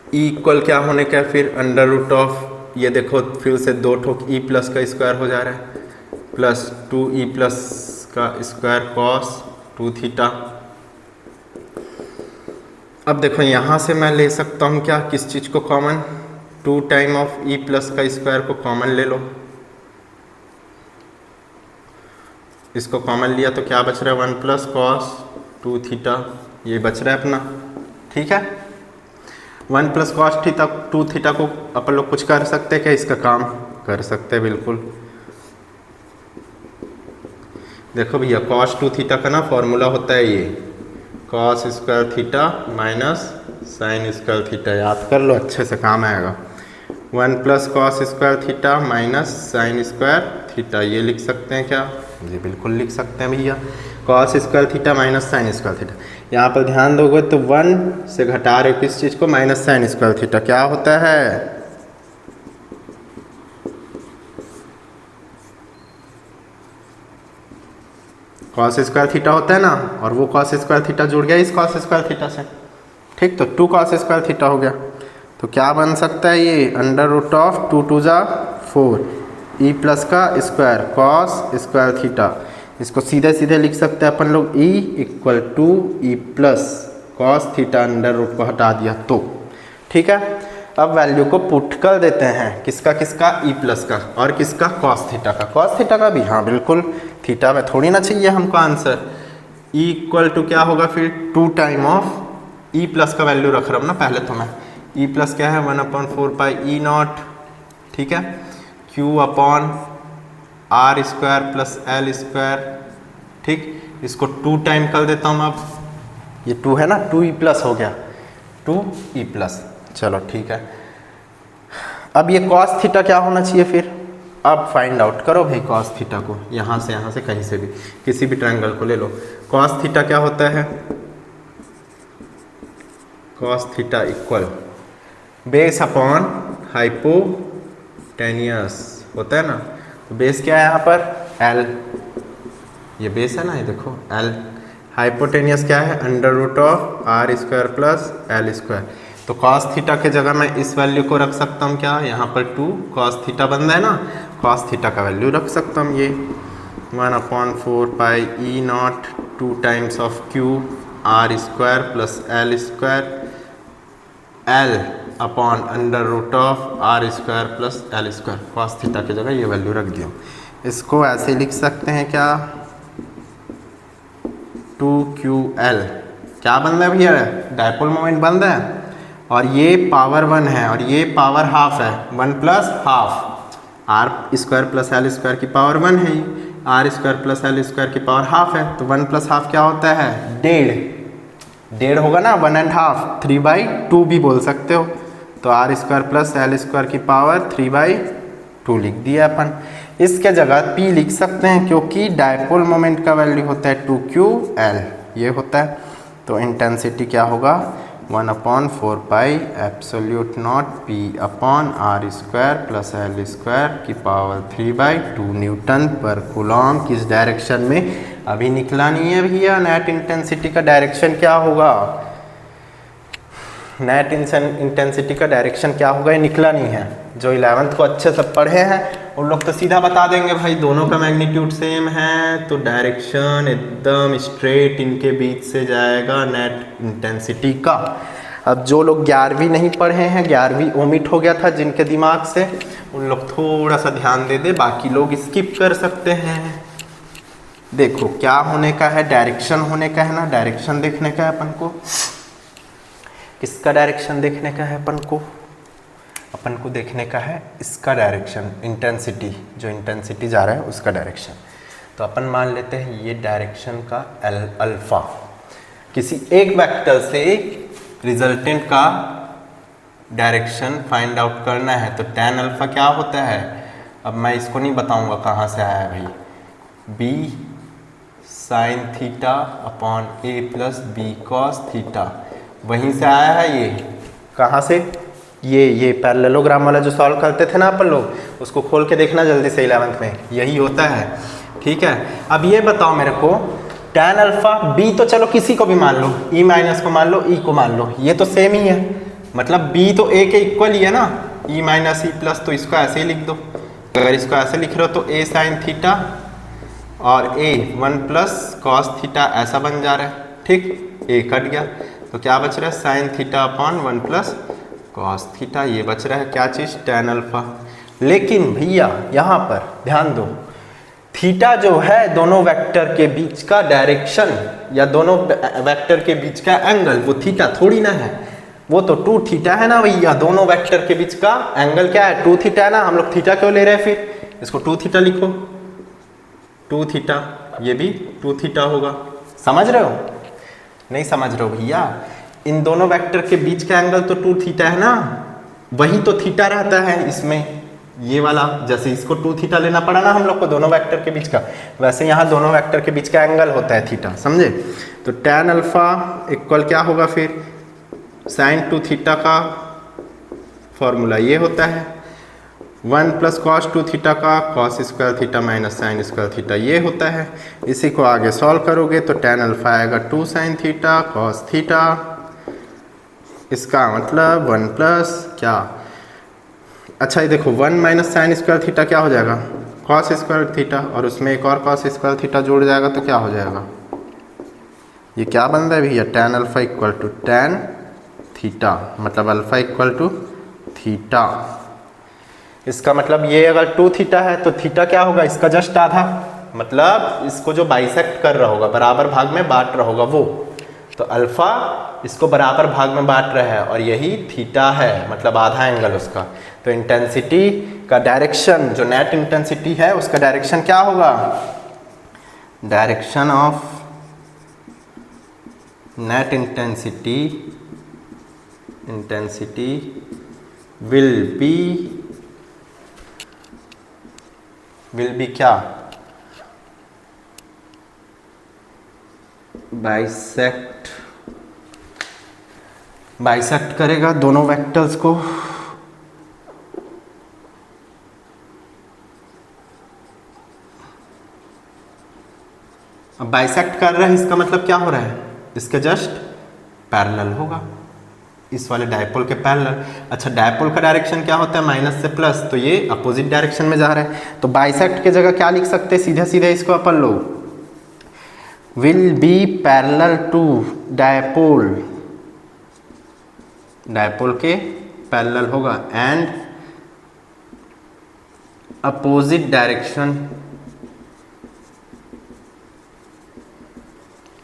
E इक्वल क्या होने का है फिर अंडर रूट ऑफ, ये देखो फिर से 2 ठोक E प्लस का स्क्वायर हो जा रहा है, प्लस 2E प्लस का स्क्वायर कॉस 2 थीटा। अब देखो यहाँ से मैं ले सकता हूँ क्या, किस चीज़ को common, 2 time of E plus का स्क्वायर को कॉमन ले लो, इसको कॉमन लिया तो क्या बच रहा है 1 प्लस कॉस 2 थीटा, ये बच रहा है अपना। ठीक है, 1 प्लस कॉस थीटा 2 थीटा को अपन लोग कुछ कर सकते हैं क्या, इसका काम कर सकते हैं बिल्कुल। देखो भैया कॉस 2 थीटा का ना फॉर्मूला होता है ये cos square theta minus sine square theta, याद कर लो अच्छे से काम आएगा। 1 plus cos square theta minus sine square theta, ये लिख सकते हैं क्या, जी बिल्कुल लिख सकते हैं भैया, cos square theta minus sine square theta. यहाँ पर ध्यान दोगे तो 1 से घटा रहे किस चीज़ को, माइनस साइन स्क्वायर थीटा, क्या होता है, कॉस स्क्वायर थीटा होता है ना, और वो कॉस स्क्वायर थीटा जुड़ गया इस कॉस स्क्वायर थीटा से। ठीक, तो 2 कॉस स्क्वायर थीटा हो गया, तो क्या बन सकता है ये अंडर रूट ऑफ 2 2 जा 4 E प्लस का स्क्वायर कॉस स्क्वायर थीटा, इसको सीधे सीधे लिख सकते हैं अपन लोग E equal to E plus cos theta, under root को हटा दिया तो। ठीक है, अब वैल्यू को पुट कर देते हैं, किसका किसका, ई प्लस का और किसका, कॉस थीटा का। कॉस थीटा का भी, हाँ बिल्कुल, थीटा में थोड़ी ना चाहिए हमको आंसर। ई इक्वल टू क्या होगा फिर, 2 टाइम ऑफ ई प्लस का वैल्यू रख रहा हूँ ना पहले तो मैं। ई प्लस क्या है, 1/4 पाई ई नॉट, ठीक है, Q upon are square plus L square, ठीक। इसको 2 टाइम कर देता हूँ अब, ये 2 है ना, 2 ई प्लस हो गया, 2 ई प्लस, चलो ठीक है। अब ये कॉस थीटा क्या होना चाहिए फिर, अब फाइंड आउट करो भाई कॉस थीटा को, यहाँ से कहीं से भी, किसी भी ट्रायंगल को ले लो। कॉस थीटा क्या होता है, cos theta equal base upon hypotenuse होता है ना, तो बेस क्या है यहाँ पर, एल, ये बेस है ना, ये देखो एल। हाइपोटेनियस क्या है, under root of are square plus L square. तो कॉस थीटा के जगह मैं इस वैल्यू को रख सकता हूँ क्या, यहाँ पर 2 कॉस थीटा बन रहा है ना, कॉस थीटा का वैल्यू रख सकता हूँ ये 1/4 pi E naught 2 times of q r square plus L square l upon under root of are square plus L square. Cos theta की जगह ये वैल्यू रख दिया। इसको ऐसे लिख सकते हैं क्या, 2QL, क्या बन रहा है भैया, डायपोल मोमेंट बन रहा है, और ये पावर 1 है और ये पावर हाफ है, 1 plus half, R square plus L square की पावर 1 है, R square plus L square की पावर हाफ है, तो 1 प्लस हाफ क्या होता है, 1.5 होगा ना, 1.5, 3/2 भी बोल सकते हो। तो R square plus L square की पावर 3/2 लिख दिया अपन। इसके जगह P लिख सकते हैं क्योंकि डायपोल मोमेंट का वैल्यू होता है 2QL, ये होता है। तो इंटेंसिटी क्या होगा, 1/4 pi epsilon naught P upon are square plus L square की पावर 3/2 न्यूटन पर कूलॉम। किस डायरेक्शन में, अभी निकला नहीं है भैया, नेट इंटेंसिटी का डायरेक्शन क्या होगा, नेट इंटेंसिटी का डायरेक्शन क्या होगा, ये निकला नहीं है। जो 11th को अच्छे से पढ़े हैं उन लोग तो सीधा बता देंगे भाई, दोनों का मैग्नीट्यूड सेम है तो डायरेक्शन एकदम स्ट्रेट इनके बीच से जाएगा नेट इंटेंसिटी का। अब जो लोग 11वीं नहीं पढ़े हैं, 11वीं ओमिट हो गया था जिनके दिमाग से, उन लोग थोड़ा सा ध्यान दे दे, बाकी लोग स्किप कर सकते हैं। देखो क्या होने का है, डायरेक्शन होने का है ना, डायरेक्शन देखने का है अपन को। किसका डायरेक्शन देखने का है अपन को देखने का है इसका डायरेक्शन, इंटेंसिटी, जो इंटेंसिटी जा रहा है उसका डायरेक्शन। तो अपन मान लेते हैं ये डायरेक्शन का अल्फा, किसी एक वेक्टर से रिजल्टेंट का डायरेक्शन फाइंड आउट करना है। तो tan अल्फा क्या होता है, अब मैं इसको नहीं बताऊंगा कहाँ से आया है भाई, b sine theta upon a plus B cos theta, वहीं से आया है। ये कहाँ से, ये पैरेललोग्राम वाला जो सॉल्व करते थे ना अपन लोग, उसको खोल के देखना जल्दी से 11th में, यही होता है, ठीक है। अब ये बताओ मेरे को, tan अल्फा b तो चलो किसी को भी मान लो, e माइनस को मान लो, e को मान लो, ये तो सेम ही है, मतलब b तो a के इक्वल ही है ना, e माइनस e प्लस, तो इसको ऐसे ही लिख दो। अगर इसको ऐसे लिख रहे हो तो a साइन थीटा और a 1 प्लस कॉस थीटा ऐसा बन जा रहा है, ठीक, a कट गया तो क्या बच रहा है, sign theta upon 1 plus cos theta, ये बच रहा है क्या चीज़, tan अल्फा। लेकिन भैया यहाँ पर ध्यान दो, थीटा जो है दोनों वेक्टर के बीच का डायरेक्शन या दोनों वेक्टर के बीच का एंगल, वो थीटा थोड़ी ना है, वो तो 2 थीटा है ना भैया। दोनों वेक्टर के बीच का एंगल क्या है, 2 थीटा है ना। हम लोग थीटा क्यों ले रहे हैं फिर, इसको 2 थीटा लिखो, 2 थीटा, ये भी 2 थीटा होगा। समझ रहे हो, नहीं समझ रहे हो भैया, इन दोनों वेक्टर के बीच का एंगल तो 2 थीटा है ना, वही तो थीटा रहता है इसमें, ये वाला। जैसे इसको 2 थीटा लेना पड़ा ना हम लोग को दोनों वेक्टर के बीच का, वैसे यहाँ दोनों वेक्टर के बीच का एंगल होता है थीटा, समझे। तो tan अल्फा इक्वल क्या होगा फिर, साइन 2 थीटा का फॉर्मूला ये होता है, 1 प्लस कॉस 2 थीटा का cos square theta minus sine square theta, ये होता है। इसी को आगे सॉल्व करोगे तो tan अल्फा आएगा 2 साइन थीटा कॉस थीटा, इसका मतलब 1 प्लस क्या, अच्छा ये देखो 1 माइनस साइन स्क्वायर थीटा क्या हो जाएगा, कॉस स्क्वायर थीटा, और उसमें एक और कॉस स्क्वायर थीटा जोड़ जाएगा तो क्या हो जाएगा, ये क्या बन रहा है भैया, tan alpha equal to tan theta, मतलब अल्फा इक्वल टू थीटा। इसका मतलब ये अगर 2 थीटा है तो थीटा क्या होगा, इसका जस्ट आधा, मतलब इसको जो बाइसेक्ट कर रहा होगा, बराबर भाग में बांट रहा होगा वो, तो अल्फा इसको बराबर भाग में बांट रहा है और यही थीटा है, मतलब आधा एंगल उसका। तो इंटेंसिटी का डायरेक्शन, जो नेट इंटेंसिटी है उसका डायरेक्शन क्या होगा, direction of net intensity will be क्या, बाइसेक्ट करेगा दोनों वेक्टर्स को। अब बाइसेक्ट कर रहा है इसका मतलब क्या हो रहा है, इसके जस्ट पैरेलल होगा, इस वाले डायपोल के पैरेलल। अच्छा, डायपोल का डायरेक्शन क्या होता है, माइनस से प्लस, तो ये अपोजिट डायरेक्शन में जा रहा है। तो बाइसेक्ट की जगह क्या लिख सकते हैं, सीधे सीधे इसको अपन लोग will be parallel to dipole, dipole के पैरेलल होगा, and opposite direction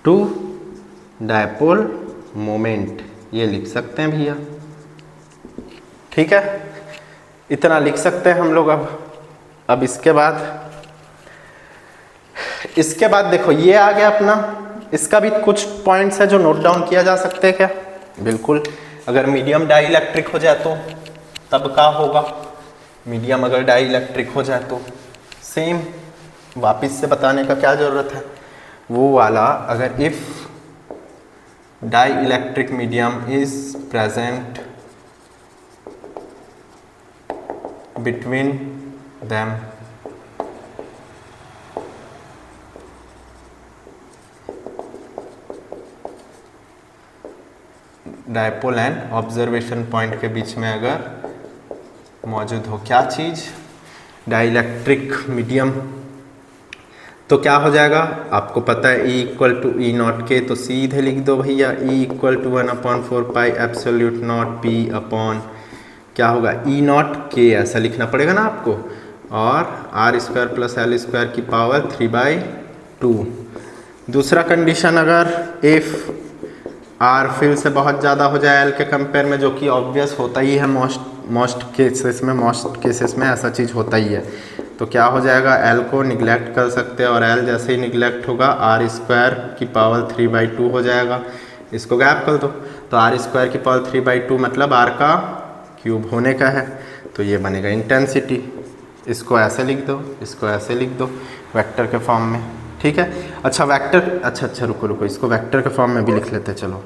to dipole moment, ये लिख सकते हैं भैया। ठीक है, इतना लिख सकते हैं हम लोग। अब इसके बाद देखो ये आ गया अपना, इसका भी कुछ पॉइंट्स है जो नोट डाउन किया जा सकते हैं क्या, बिल्कुल। अगर मीडियम डाई इलेक्ट्रिक हो जाए तो तब क्या होगा, मीडियम अगर डाई इलेक्ट्रिक हो जाए तो सेम, वापस से बताने का क्या ज़रूरत है, वो वाला। अगर if dielectric medium is present between them, dipole and observation point के बीच में अगर मौजूद हो क्या चीज़, डाइलेक्ट्रिक मीडियम, तो क्या हो जाएगा, आपको पता है E equal to E naught के, तो सीधे लिख दो भैया E equal to 1/4 pi epsilon naught P upon क्या होगा E नॉट के, ऐसा लिखना पड़ेगा ना आपको, और R² प्लस L² की पावर 3/2। दूसरा कंडीशन, अगर इफ़ R फिर से बहुत ज़्यादा हो जाए L के कंपेयर में, जो कि ऑब्वियस होता ही है, मोस्ट केसेस में ऐसा चीज़ होता ही है, तो क्या हो जाएगा, L को निगलेक्ट कर सकते हैं, और L जैसे ही निगलेक्ट होगा R² की पावर 3/2 हो जाएगा। इसको गैप कर दो, तो R² की पावर 3/2 मतलब R का क्यूब होने का है, तो ये बनेगा इंटेंसिटी। इसको ऐसे लिख दो, इसको ऐसे लिख दो वेक्टर के फॉर्म में। ठीक है, अच्छा वेक्टर, अच्छा रुको, इसको वेक्टर के फॉर्म में भी लिख लेते हैं, चलो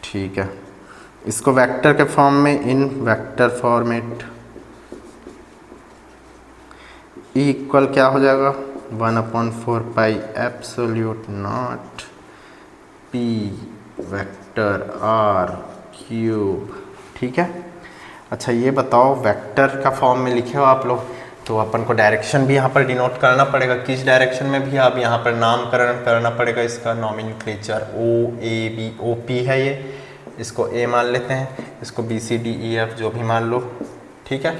ठीक है। इसको वेक्टर के फॉर्म में, in vector format E equal क्या हो जाएगा, 1/4 pi epsilon naught P vector R cube. ठीक है, अच्छा ये बताओ, वेक्टर का फॉर्म में लिखे हो आप लोग, तो अपन को डायरेक्शन भी यहाँ पर डिनोट करना पड़ेगा, किस डायरेक्शन में भी, आप यहाँ पर नामकरण करना पड़ेगा इसका, नॉमेनक्लेचर OP है ये, इसको A मान लेते हैं, इसको BCDEF जो भी मान लो। ठीक है,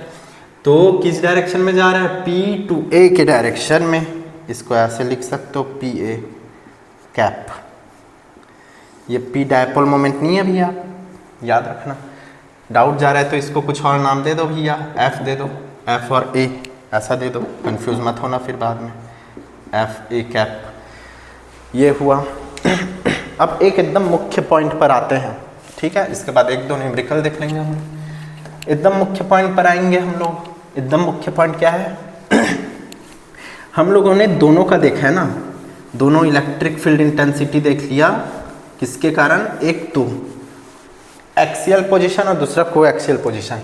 तो किस डायरेक्शन में जा रहा है, P टू A के डायरेक्शन में, इसको ऐसे लिख सकते हो PA कैप। ये P डायपोल मोमेंट नहीं है भैया, याद रखना। डाउट जा रहा है तो इसको कुछ और नाम दे दो भैया, F दे दो, F और A ऐसा दे दो, कंफ्यूज मत होना फिर बाद में, FA कैप। ये हुआ। अब एक एकदम मुख्य पॉइंट पर आते हैं। ठीक है, इसके बाद 1-2 न्यूमेरिकल देख लेंगे हम। एकदम मुख्य पॉइंट पर आएंगे हम लोग। एकदम मुख्य पॉइंट क्या है, हम लोगों ने दोनों का देखा है ना, दोनों इलेक्ट्रिक फील्ड इंटेंसिटी देख लिया, किसके कारण, एक तो एक्सियल पोजीशन और दूसरा कोएक्सियल पोजीशन।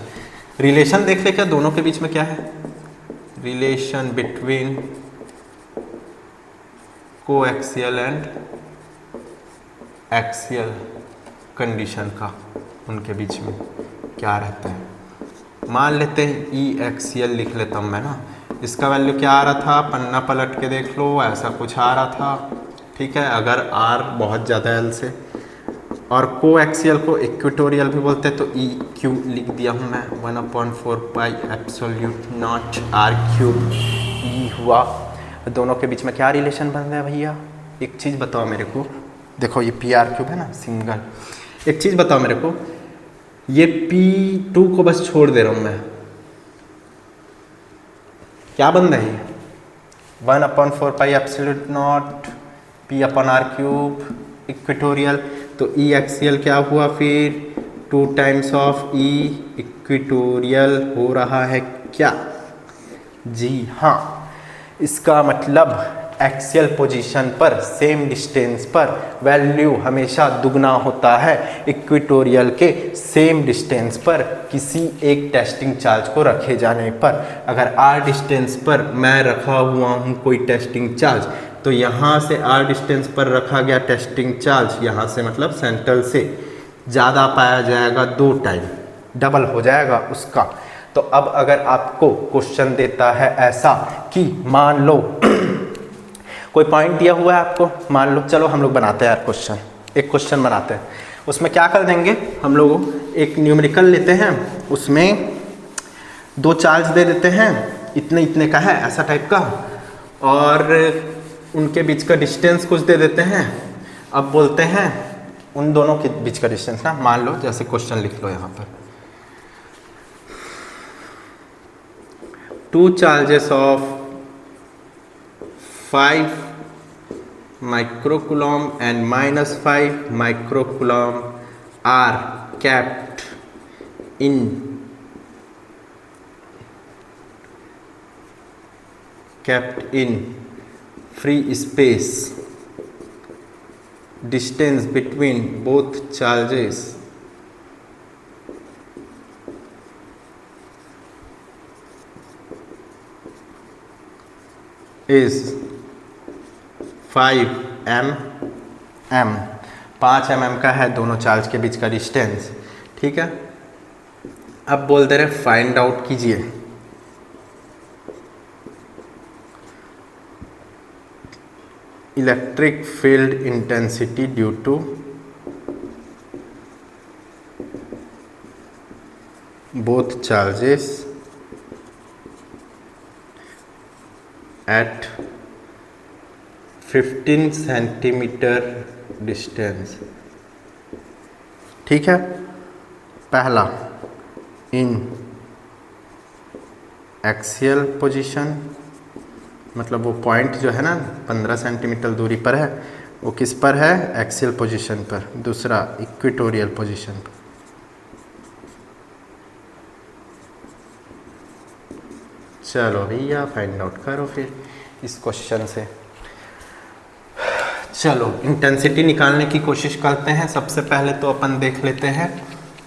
रिलेशन देख ले क्या दोनों के बीच में क्या है, relation between coaxial and axial condition का, उनके बीच में क्या रहता है। मान लेते हैं ई एक्सियल लिख लेता हूँ मैं ना, इसका वैल्यू क्या आ रहा था, पन्ना पलट के देख लो, ऐसा कुछ आ रहा था। ठीक है, अगर आर बहुत ज़्यादा एल से, और कोएक्सियल को इक्वेटोरियल भी बोलते हैं, तो ई क्यू लिख दिया हूँ मैं 1/4 pi epsilon not are cube ई हुआ। दोनों के बीच में क्या रिलेशन बन रहा है भैया, एक चीज़ बताओ मेरे को। देखो ये पी आर क्यूब है ना सिंगल, एक चीज़ बताओ मेरे को, ये P2 को बस छोड़ दे रहा हूँ मैं, क्या बन रहा है 1/4 pi epsilon not P/r³ equatorial. तो ई एक्सियल क्या हुआ फिर 2 टाइम्स ऑफ ई इक्वेटोरियल हो रहा है क्या? जी हाँ, इसका मतलब एक्सियल पोजीशन पर सेम डिस्टेंस पर वैल्यू हमेशा दुगना होता है इक्वेटोरियल के सेम डिस्टेंस पर किसी एक टेस्टिंग चार्ज को रखे जाने पर। अगर आर डिस्टेंस पर मैं रखा हुआ हूँ कोई टेस्टिंग चार्ज, तो यहाँ से आर डिस्टेंस पर रखा गया टेस्टिंग चार्ज यहाँ से मतलब सेंट्रल से ज़्यादा पाया जाएगा, 2 टाइम डबल हो जाएगा उसका। तो अब अगर आपको क्वेश्चन देता है ऐसा कि मान लो कोई पॉइंट दिया हुआ है आपको, मान लो, चलो हम लोग बनाते हैं यार क्वेश्चन, एक क्वेश्चन बनाते हैं। उसमें क्या कर देंगे हम लोग, एक न्यूमेरिकल लेते हैं, उसमें 2 चार्ज दे देते हैं, इतने इतने का है ऐसा टाइप का, और उनके बीच का डिस्टेंस कुछ दे देते हैं। अब बोलते हैं उन दोनों के बीच का डिस्टेंस ना, मान लो जैसे क्वेश्चन लिख लो यहाँ पर, 2 charges of 5 microcoulomb and -5 microcoulomb are kept in free space. Distance between both charges is 5 mm, 5 mm का है दोनों चार्ज के बीच का डिस्टेंस, ठीक है। अब बोल दे रहे फाइंड आउट कीजिए electric field intensity due to both charges at 15 centimetre distance, ठीक है। पहला इन एक्सियल पोजीशन, मतलब वो पॉइंट जो है ना 15 सेंटीमीटर दूरी पर है, वो किस पर है, एक्सियल पोजीशन पर। दूसरा इक्वेटोरियल पोजीशन पर। चलो भैया फाइंड आउट करो फिर इस क्वेश्चन से। चलो इंटेंसिटी निकालने की कोशिश करते हैं। सबसे पहले तो अपन देख लेते हैं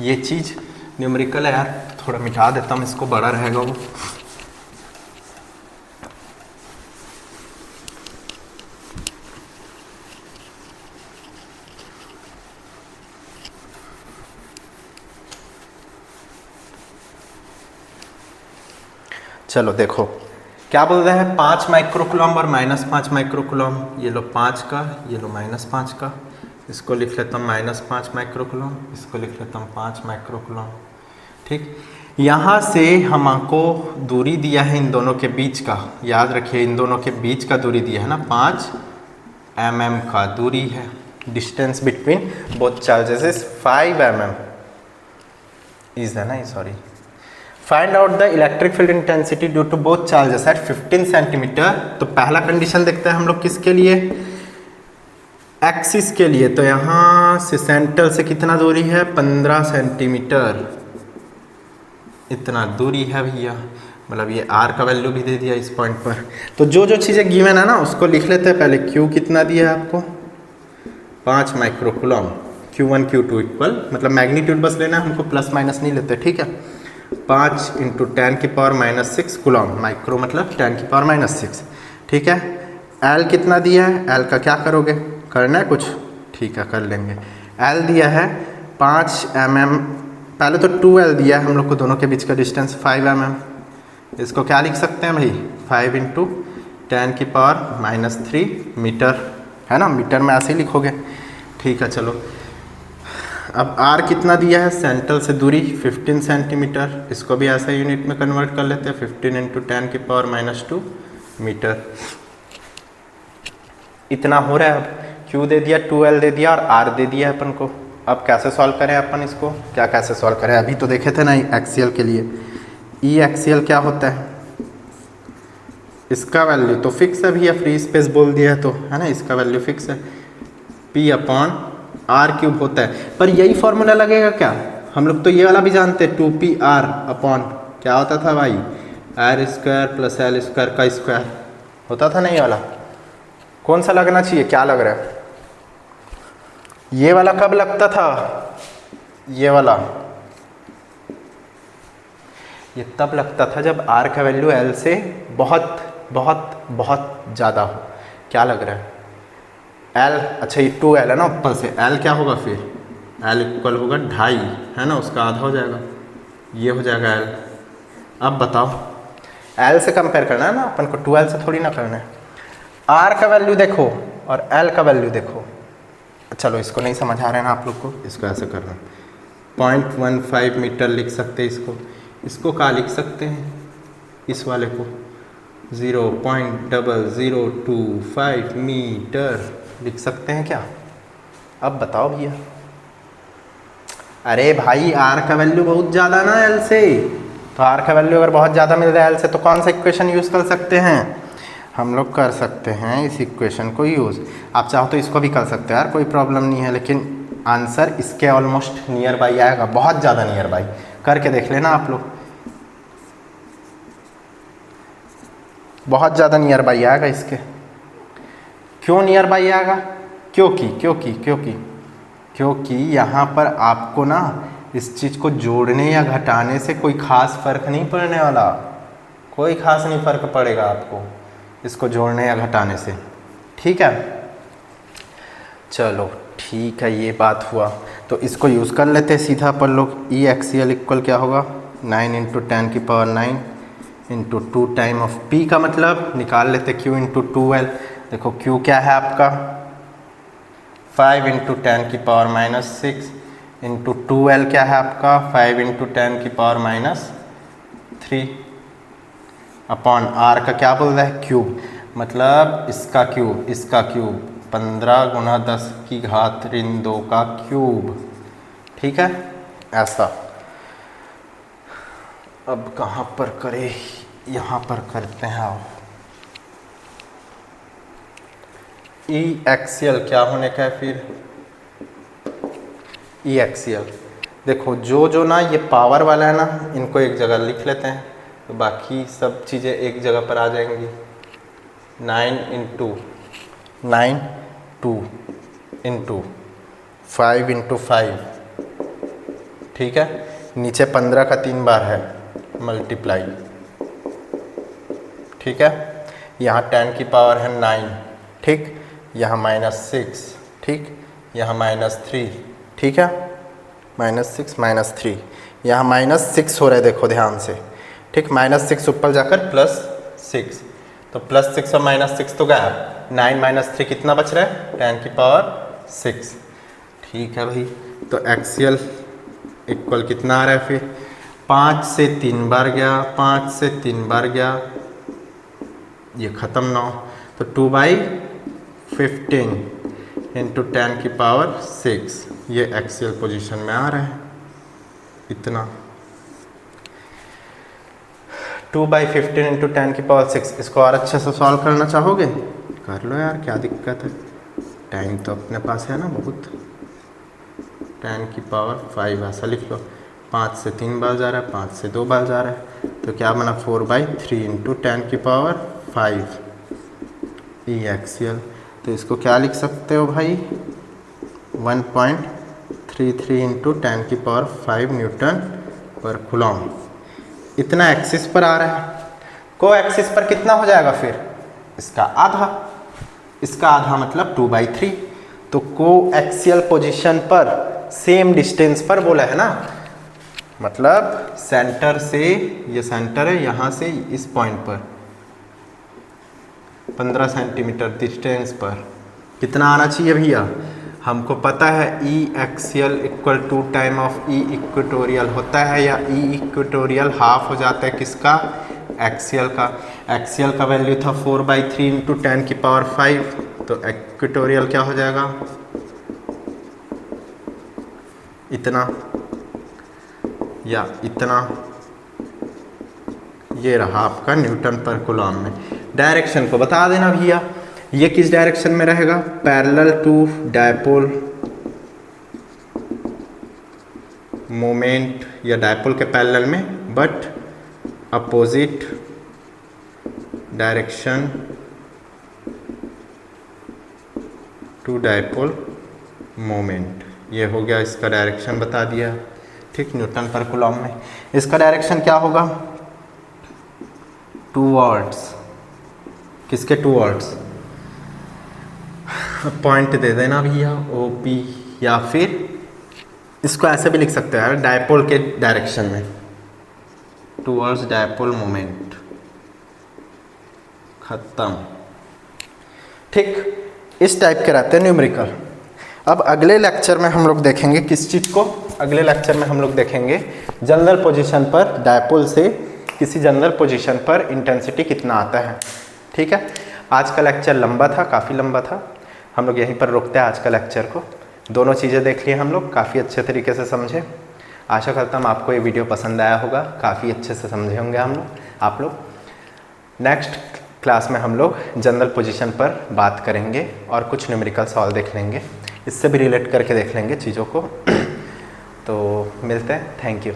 ये चीज़, न्यूमेरिकल है यार, थोड़ा मिटा देता हूँ इसको, बड़ा रहेगा वो। चलो देखो क्या बोल रहे हैं, 5 माइक्रोकुलम्ब और -5 माइक्रोकुलम्ब। ये लो 5 का, ये लो -5 का, इसको लिख लेता हूँ -5 माइक्रोकुलम्ब, इसको लिख लेता हूँ 5 माइक्रोकुलम्ब, ठीक। यहाँ से हमको दूरी दिया है इन दोनों के बीच का, याद रखिए इन दोनों के बीच का दूरी दिया है ना, 5 mm का दूरी है। Distance between both charges is 5 mm is है ना, sorry. Find out the electric field intensity due to both charges at 15 centimetre. तो पहला कंडीशन देखते हैं हम लोग किसके लिए, एक्सिस के लिए। तो यहाँ से सेंटर से कितना दूरी है, 15 सेंटीमीटर, इतना दूरी है भैया। मतलब ये आर का वैल्यू भी दे दिया इस पॉइंट पर। तो जो जो चीज़ें गिवन है ना उसको लिख लेते हैं पहले। क्यू कितना दिया है आपको, 5 माइक्रोकुलम्ब, Q1 Q2 इक्वल, मतलब मैग्नीट्यूड बस लेना है हमको, प्लस माइनस नहीं लेते, ठीक है। 5 × 10⁻⁶ कूलम्ब, माइक्रो मतलब 10⁻⁶, ठीक है। एल कितना दिया है, एल का क्या करोगे, करना है कुछ, ठीक है कर लेंगे। एल दिया है 5 mm, पहले तो 2L दिया है हम लोग को, दोनों के बीच का डिस्टेंस 5 mm। इसको क्या लिख सकते हैं भाई, 5 × 10⁻³ मीटर, है ना, मीटर में ऐसे ही लिखोगे, ठीक है। चलो अब r कितना दिया है, सेंटर से दूरी 15 सेंटीमीटर, इसको भी ऐसा यूनिट में कन्वर्ट कर लेते हैं, 15 इंटू 10⁻²मीटर। इतना हो रहा है। अब q दे दिया, 2l दे दिया और r दे दिया अपन को। अब कैसे सॉल्व करें अपन इसको, क्या कैसे सॉल्व करें, अभी तो देखे थे ना एक्सियल के लिए। ई एक्सियल क्या होता है, इसका वैल्यू तो फिक्स है भैया, फ्री स्पेस बोल दिया है तो, है ना, इसका वैल्यू फिक्स है, p/r³ होता है। पर यही फॉर्मूला लगेगा क्या, हम लोग तो ये वाला भी जानते हैं, 2pr/ क्या होता था भाई, r² + l² का स्क्वायर होता था ना ये वाला। कौन सा लगना चाहिए, क्या लग रहा है, ये वाला कब लगता था, ये वाला, ये तब लगता था जब r का वैल्यू l से बहुत बहुत बहुत ज़्यादा हो। क्या लग रहा है, l, अच्छा ये 2l है ना ऊपर से, l क्या होगा फिर, l इक्वल होगा 2.5, है ना, उसका आधा हो जाएगा, ये हो जाएगा l। अब बताओ, l से कंपेयर करना है ना अपन को, 2l से थोड़ी ना करना है। r का वैल्यू देखो और l का वैल्यू देखो, चलो इसको नहीं समझ आ रहे हैं ना आप लोग को, इसको ऐसे करना, 0.15 मीटर लिख सकते हैं इसको क्या लिख सकते हैं, इस वाले को 0.0025 मीटर लिख सकते हैं क्या। अब बताओ भैया, अरे भाई r का वैल्यू बहुत ज़्यादा ना l से, तो r का वैल्यू अगर बहुत ज़्यादा मिल रहा है l से, तो कौन सा इक्वेशन यूज़ कर सकते हैं, हम लोग कर सकते हैं इस इक्वेशन को यूज़। आप चाहो तो इसको भी कर सकते हैं यार, कोई प्रॉब्लम नहीं है, लेकिन आंसर इसके ऑलमोस्ट नियर बाई आएगा, बहुत ज़्यादा नियर बाई, करके देख लेना आप लोग, बहुत ज़्यादा नियर बाई आएगा इसके। क्यों नियर बाई आएगा, क्योंकि यहाँ पर आपको ना इस चीज़ को जोड़ने या घटाने से कोई ख़ास फ़र्क नहीं पड़ने वाला, कोई ख़ास नहीं फ़र्क पड़ेगा आपको इसको जोड़ने या घटाने से, ठीक है। चलो ठीक है, ये बात हुआ, तो इसको यूज़ कर लेते हैं सीधा अपन लोग। ई एक्सियल इक्वल क्या होगा, 9 × 10⁹ इंटू 2 टाइम ऑफ p का मतलब निकाल लेते q × 2l। देखो q क्या है आपका, 5 × 10⁻⁻6 इंटू 2l क्या है आपका, 5 × 10⁻3 अपॉन r का क्या बोल रहा है, क्यूब, मतलब इसका क्यूब 15 × 10⁻2 का क्यूब, ठीक है, ऐसा। अब कहाँ पर करें, यहाँ पर करते हैं। आओ, ई एक्सियल क्या होने का है फिर, ई एक्सियल देखो, जो ना ये पावर वाला है ना, इनको एक जगह लिख लेते हैं, तो बाकी सब चीज़ें एक जगह पर आ जाएंगी। 9 इंटू 5 × 5, ठीक है, नीचे 15 का 3 बार है मल्टीप्लाई, ठीक है, यहाँ 10 की पावर है 9, ठीक, यहाँ -6, ठीक, यहाँ -3, ठीक है, -6 यहाँ -6 हो रहा है, देखो ध्यान से, ठीक, -6 ऊपर जाकर +6, तो +6 और -6 तो गया, 9 - 3 कितना बच रहा है, 10 की पावर 6, ठीक है भाई। तो एक्सियल इक्वल कितना आ रहा है फिर, 5 से 3 बार गया, 5 से 3 बार गया, ये ख़त्म ना हो, तो 2/15 इंटू 10 की पावर 6, ये एक्सियल पोजीशन में आ रहा है, इतना 2/15 इंटू 10 की पावर 6। इसको और अच्छे से सॉल्व करना चाहोगे, कर लो यार, क्या दिक्कत है, टाइम तो अपने पास है ना बहुत। 10 की पावर 5 ऐसा लिख लो, 5 से 3 बार जा रहा है, 5 से 2 बार जा रहा है, तो क्या बना 4/3 इंटू 10 की पावर 5 ई एक्सियल। तो इसको क्या लिख सकते हो भाई, 1.33 इंटू 10 की पावर 5 न्यूटन पर कूलम। इतना एक्सिस पर आ रहा है, को एक्सिस पर कितना हो जाएगा फिर, इसका आधा, इसका आधा मतलब 2/3। तो को एक्सियल पोजीशन पर सेम डिस्टेंस पर बोला है ना, मतलब सेंटर से, ये सेंटर है, यहाँ से इस पॉइंट पर 15 सेंटीमीटर डिस्टेंस पर कितना आना चाहिए भैया, हमको पता है E axial equal to time of E equatorial होता है, या ई इक्वेटोरियल हाफ हो जाता है किसका, एक्सियल का। एक्सियल का वैल्यू था 4/3 इंटू 10⁵, तो इक्वेटोरियल क्या हो जाएगा, इतना या इतना। ये रहा आपका न्यूटन पर कूलम में। डायरेक्शन को बता देना भैया, ये किस डायरेक्शन में रहेगा, पैरेलल टू डायपोल मोमेंट, या डायपोल के पैरेलल में but opposite direction to dipole moment. ये हो गया, इसका डायरेक्शन बता दिया, ठीक, न्यूटन पर कूलम में। इसका डायरेक्शन क्या होगा, टूवर्ड्स, किसके टूवर्ड्स, पॉइंट दे देना भैया ओ पी, या फिर इसको ऐसे भी लिख सकते हैं डायपोल के डायरेक्शन में, टूवर्ड्स डायपोल मोमेंट, खत्म, ठीक। इस टाइप के रहते हैं न्यूमेरिकल। अब अगले लेक्चर में हम लोग देखेंगे किस चीज़ को, अगले लेक्चर में हम लोग देखेंगे जनरल पोजीशन पर डायपोल से किसी जनरल पोजीशन पर इंटेंसिटी कितना आता है, ठीक है। आज का लेक्चर लंबा था, काफ़ी लंबा था, हम लोग यहीं पर रोकते हैं आज का लेक्चर को। दोनों चीज़ें देख लिए हम लोग, काफ़ी अच्छे तरीके से समझे। आशा करता हूँ आपको ये वीडियो पसंद आया होगा, काफ़ी अच्छे से समझे होंगे हम लोग, आप लोग। नेक्स्ट क्लास में हम लोग जनरल पोजीशन पर बात करेंगे और कुछ न्यूमेरिकल सॉल्व देख लेंगे, इससे भी रिलेट करके देख लेंगे चीज़ों को। तो मिलते हैं, थैंक यू।